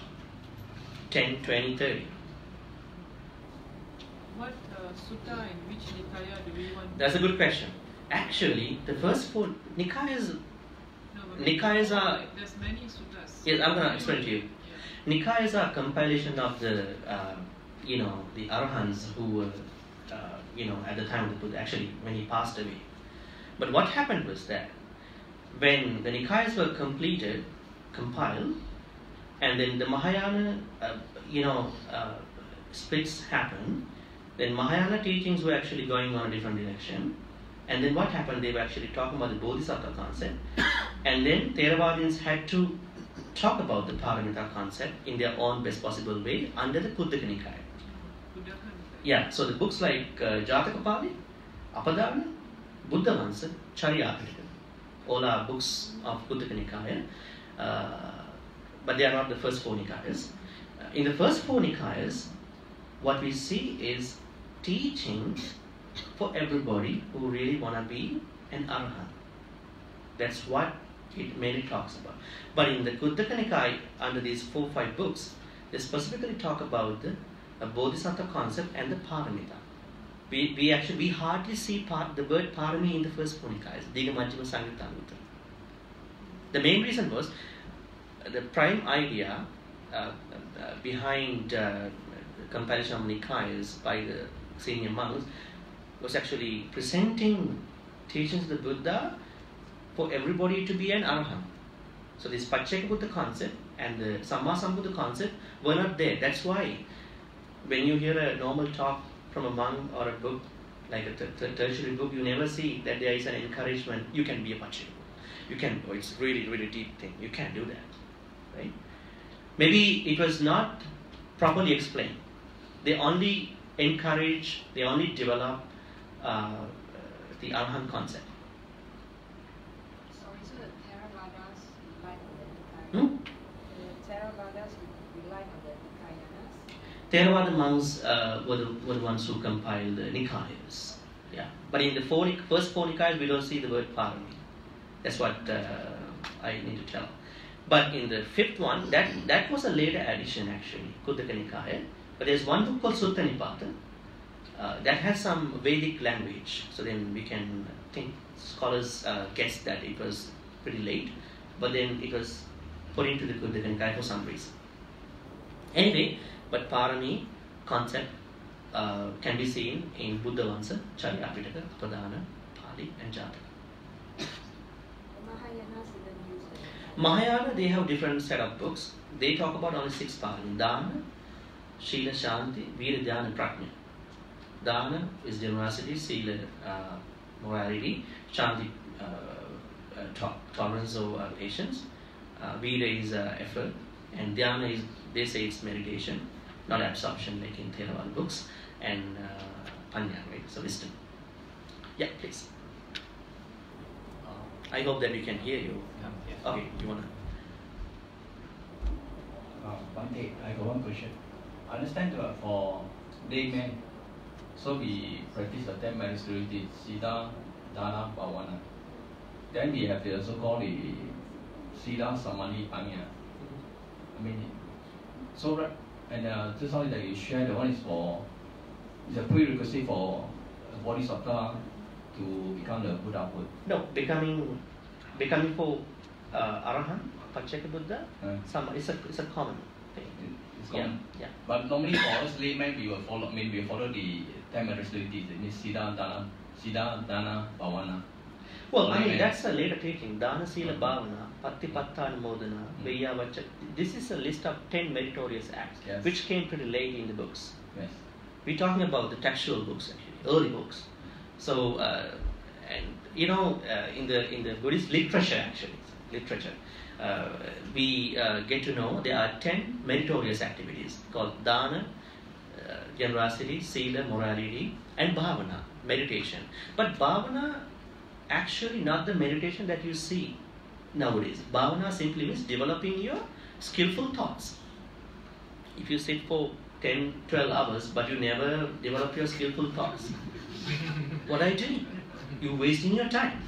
10, 20, 30. What sutta and which nikaya do we want? That's a good question. Actually, the first 4 nikayas. No, Nikayas are. There's many suttas. Yes, I'm going to explain to you. Yeah. Nikayas are compilation of the, the Arahants who were at the time of the Buddha, actually when he passed away. But what happened was that when the Nikayas were compiled, and then the Mahayana, splits happened, then Mahayana teachings were actually going on a different direction. And then what happened, they were actually talking about the Bodhisattva concept. And then Theravadians had to talk about the Pāramitā concept in their own best possible way under the Kuddaka Nikaya. Yeah, so the books like Jatakapali, Apadana, Buddha Vansa, Charyapitika, all are books of Kuddaka Nikaya, but they are not the first four Nikayas. In the first four Nikayas, what we see is teachings for everybody who really want to be an Arahant. That's what it mainly talks about. But in the Kuddaka Nikaya, under these 4-5 books, they specifically talk about the Bodhisattva concept and the Pāramitā. We hardly see the word Pārami in the first four Nikayas, Diga Majjhima Samyutta Anuttara. The main reason was the prime idea behind the compilation of Nikayas by the senior monks was actually presenting teachings of the Buddha for everybody to be an Arahant. So this Pacceka Buddha concept and the Samma Sambuddha concept were not there. That's why when you hear a normal talk from a monk or a book, like a tertiary book, you never see that there is an encouragement, you can be a Pacceka Buddha. You can, it's really, really deep thing. You can't do that, right? Maybe it was not properly explained. They only encourage, they only develop the Arahant concept. Sorry, so the Theravadas rely on the Nikaya. The Theravadas rely on the Nikayanas. Theravada monks were the ones who compiled the Nikayas. Yeah. But in the first four Nikayas, we don't see the word Pārami. That's what I need to tell. But in the fifth one, that was a later addition actually, Kuddaka Nikaya. But there's one book called Sutta Nipata that has some Vedic language. So then we can think, scholars guess that it was pretty late, but then it was put into the Kuddaka Nikaya for some reason. Anyway, but Pārami concept can be seen in Buddha Vansa, Charyapitaka, Padana, Pali, and Jataka. Mahayana, they have different set of books. They talk about only 6 Pārami: Dana, Shila, Shanti, Vira, Dhyana, and Prajna. Dana is generosity, Sila, morality, Shanti, tolerance or patience, Vira is effort, and Dhyana is, they say it's meditation, not absorption like in Theravada books, and Panya, right? So wisdom. Yeah, please. I hope that we can hear you. Okay, you wanna? Bante, I got one question. I understand for laymen, so we practice the 10 spirituality, Siddha, Dana, Bhavana. Then we have the so-called Siddha, Samadhi, Panya. I mean, so and just only that you share, the one is for, it's a prerequisite for a Bodhisattva to become the Buddhahood. No, becoming for Arahant, Pacceka Buddha, it's a common thing. It's common. Yeah. But normally for us laymen, we will follow. I mean, we follow the 10 spiritualities. It means Siddha, Dana, Bhavana. Well, I mean that's a later teaching. Dana, Sila, Bhavana, Patti, Patta, Anumodana, Veya, Vacha. This is a list of 10 meritorious acts, yes, which came pretty late in the books. Yes. We're talking about the textual books actually, early books. So, and in the Buddhist literature actually, we get to know there are 10 meritorious activities called Dana, generosity, Sila, morality, and Bhavana, meditation. But Bhavana, actually not the meditation that you see nowadays. Bhavana simply means developing your skillful thoughts. If you sit for 10, 12 hours, but you never develop your skillful thoughts, what are you doing? You're wasting your time.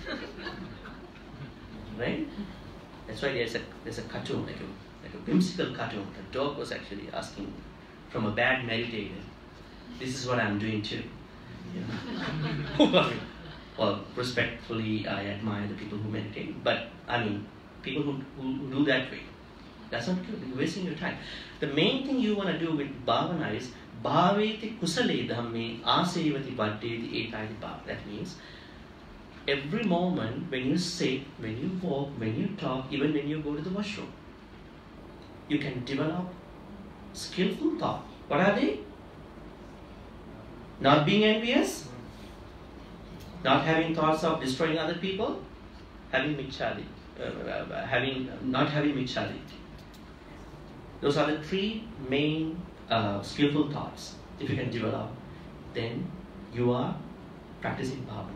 Right? That's why there's a cartoon, like a whimsical cartoon. The dog was actually asking from a bad meditator, this is what I'm doing too. Well, respectfully, I admire the people who meditate, but I mean, people who do that way, that's not good. You're wasting your time. The main thing you want to do with bhavana is Bhaveti kusale dhamme asevati paddeti etayati bhav. That means every moment when you sit, when you walk, when you talk, even when you go to the washroom, you can develop skillful thought. What are they? Not being envious, not having thoughts of destroying other people, having micchadi, not having micchadi. Those are the three main skillful thoughts. If you can develop, then you are practicing bhavana.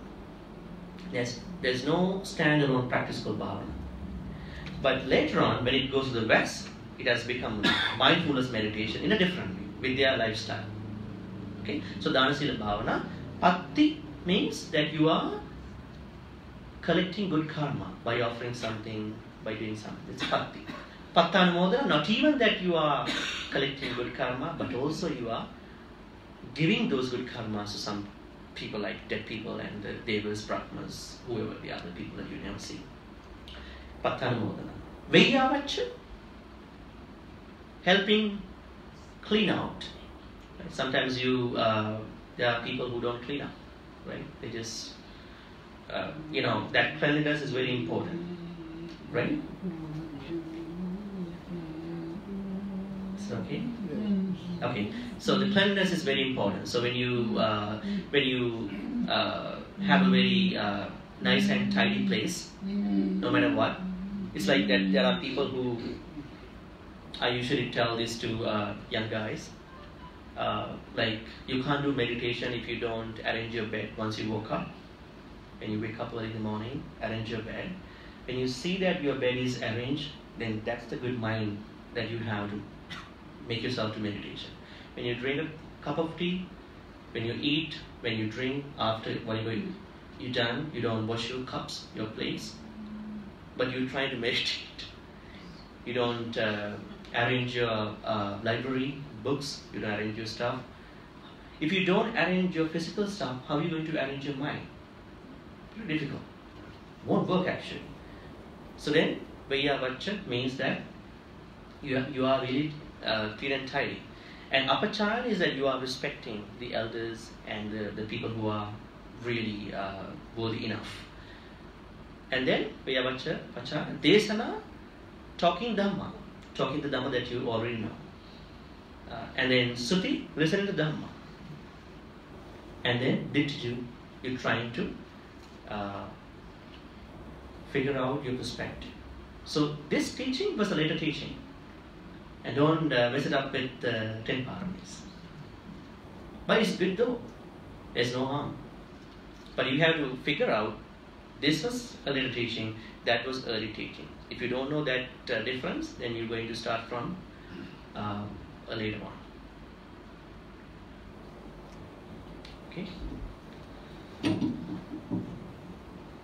There's no standalone practice called bhavana. But later on, when it goes to the West, it has become mindfulness meditation in a different way, with their lifestyle. Okay? So dana sila bhavana. Patti means that you are collecting good karma by offering something, by doing something. It's patti. Pattanumodana, not even that you are collecting good karma, but also you are giving those good karmas to some people, like dead people and the devas, brahmas, whoever the other people that you never see. Pattanumodana. Veyyavacha, helping clean out. Right? Sometimes there are people who don't clean up, right? They just, that cleanliness is very important, right? Is it okay? Okay. So the cleanliness is very important. So when you have a very nice and tidy place, no matter what, it's like that. There are people who, I usually tell this to young guys, like you can't do meditation if you don't arrange your bed once you woke up. When you wake up early in the morning, arrange your bed. When you see that your bed is arranged, then that's the good mind that you have to make yourself to meditation. When you drink a cup of tea, when you eat, when you drink, after whatever you're done, you don't wash your cups, your plates, but you're trying to meditate. You don't arrange your library, books, you don't arrange your stuff. If you don't arrange your physical stuff, how are you going to arrange your mind? Very difficult. Won't work actually. So then, Veyyavacha means that you are really clean and tidy. And Apachara is that you are respecting the elders and the people who are really worthy enough. And then, Veyyavacha, Pachara, Desana, talking Dhamma the Dhamma that you already know. And then Suti, listening to Dhamma. And then Dittiju, you're trying to figure out your perspective. So this teaching was a later teaching. And don't mess it up with 10 Pāramitās. But it's good though. There's no harm. But you have to figure out, this was a later teaching, that was early teaching. If you don't know that difference, then you're going to start from a later one. Okay?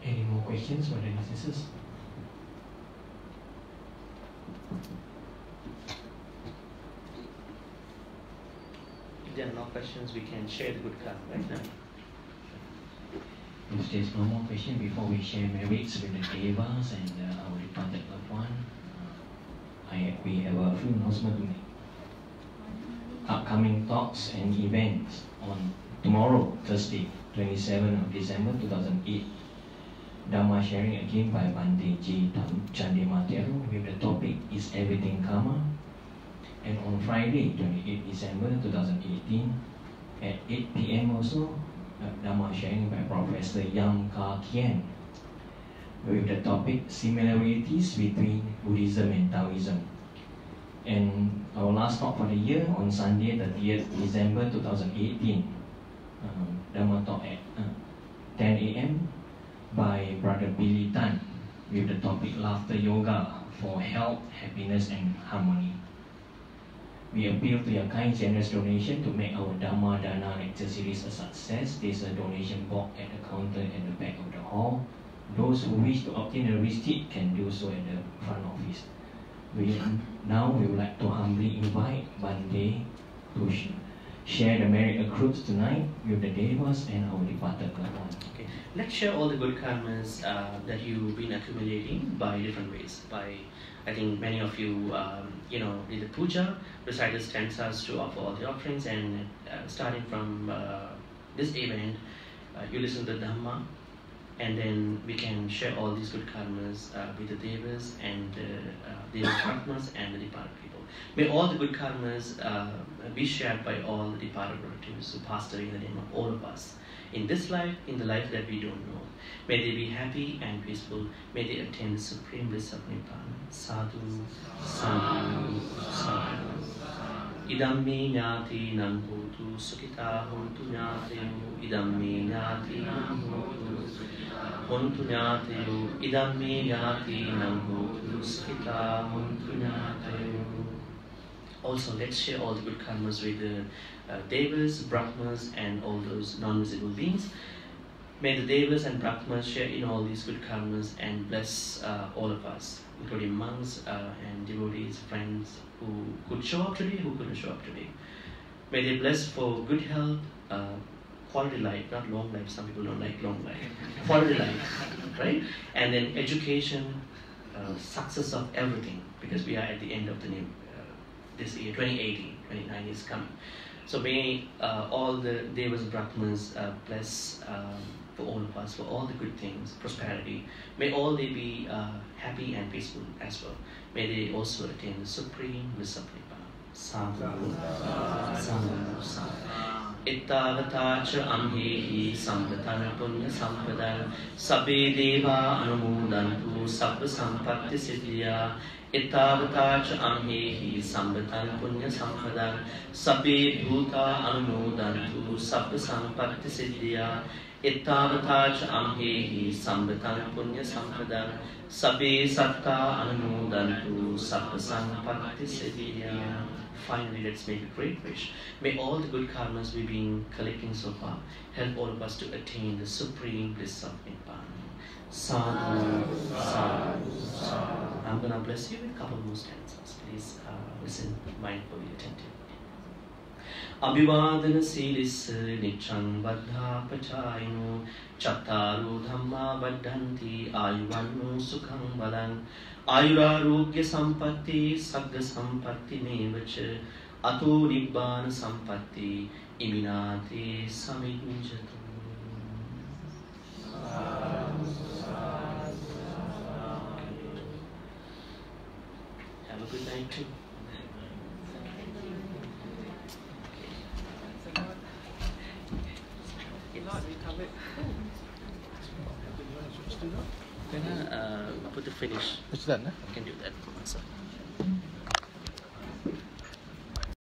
Any more questions for the sisters? If there are no questions, we can share the good karma right now. If there's no more question, before we share merits with the devas and our departed loved one, we have a few announcements to make. Upcoming talks and events on tomorrow, Thursday, 27th of December 2008. Dhamma sharing again by Bante J. Chandimatero with the topic Is Everything Karma? And on Friday, 28 December 2018 at 8 p.m. also, Dhamma sharing by Professor Yang Ka Kian with the topic Similarities between Buddhism and Taoism. And our last talk for the year on Sunday, 30th December 2018, Dhamma talk at 10 a.m. by Brother Billy Tan with the topic Laughter Yoga for Health, Happiness and Harmony. We appeal to your kind, generous donation to make our Dhamma Dana lecture series a success. There's a donation box at the counter at the back of the hall. Those who wish to obtain a receipt can do so at the front office. Now we would like to humbly invite Bante to share the merit accrued tonight with the Devas and our departed loved ones. Okay, let's share all the good karmas that you've been accumulating by different ways. I think many of you, did the puja, recited stanzas to offer all the offerings, and starting from this event, you listen to the Dhamma, and then we can share all these good karmas with the Devas and the Devas and the departed people. May all the good karmas be shared by all the departed relatives who passed away in the name of all of us. In this life, in the life that we don't know. May they be happy and peaceful. May they attain the supreme bliss of Nibbana. Sadhu, sadhu, sadhu. Idam me nyati nan hotu sukita hontu nyateo. Idam me nyati nan hotu hontu nyateo. Idam me nyati nan hotu sukita hontu nyateo. Also, let's share all the good karmas with the Devas, Brahmas, and all those non-visible beings. May the Devas and Brahmas share in all these good karmas and bless all of us, including monks and devotees, friends who could show up today, who couldn't show up today. May they bless for good health, quality life, not long life. Some people don't like long life. Quality life, right? And then education, success of everything, because we are at the end of the name. This year, 2018, 29 is coming. So may all the Devas and Brahmas bless for all of us, for all the good things, prosperity. May all they be happy and peaceful as well. May they also attain the supreme bliss of Nibbana. Sadhu, sadhu, sadhu. Ittavatacha amhehi sampatana punya sampadana sabbe deva anumodantu sabba sampatti siddhya. Ittavatacha amhehi sambatan punya sampadan sabbe bhuta anumodantu sabba sampatti siddhya. Ittavatacha amhehi sambatan punya sampadan sabbe satta anumodantu sabba sampatti siddhya. Finally, let's make a great wish. May all the good karmas we've been collecting so far help all of us to attain the supreme bliss of Nibbana. Sadhu, sadhu, sadhu. I'm going to bless you with a couple more stanzas. Please listen mindfully, attentively. Abhivadana silis nichang baddha pachayino chattaru dhamma baddhanti ayuvannu sukhang balang ayurarogya sampatti sagga sampatti nevacha ato nibbana sampatti iminate samijjatu. Have a good night too. Gonna put the finish. It's done, I can do that for myself.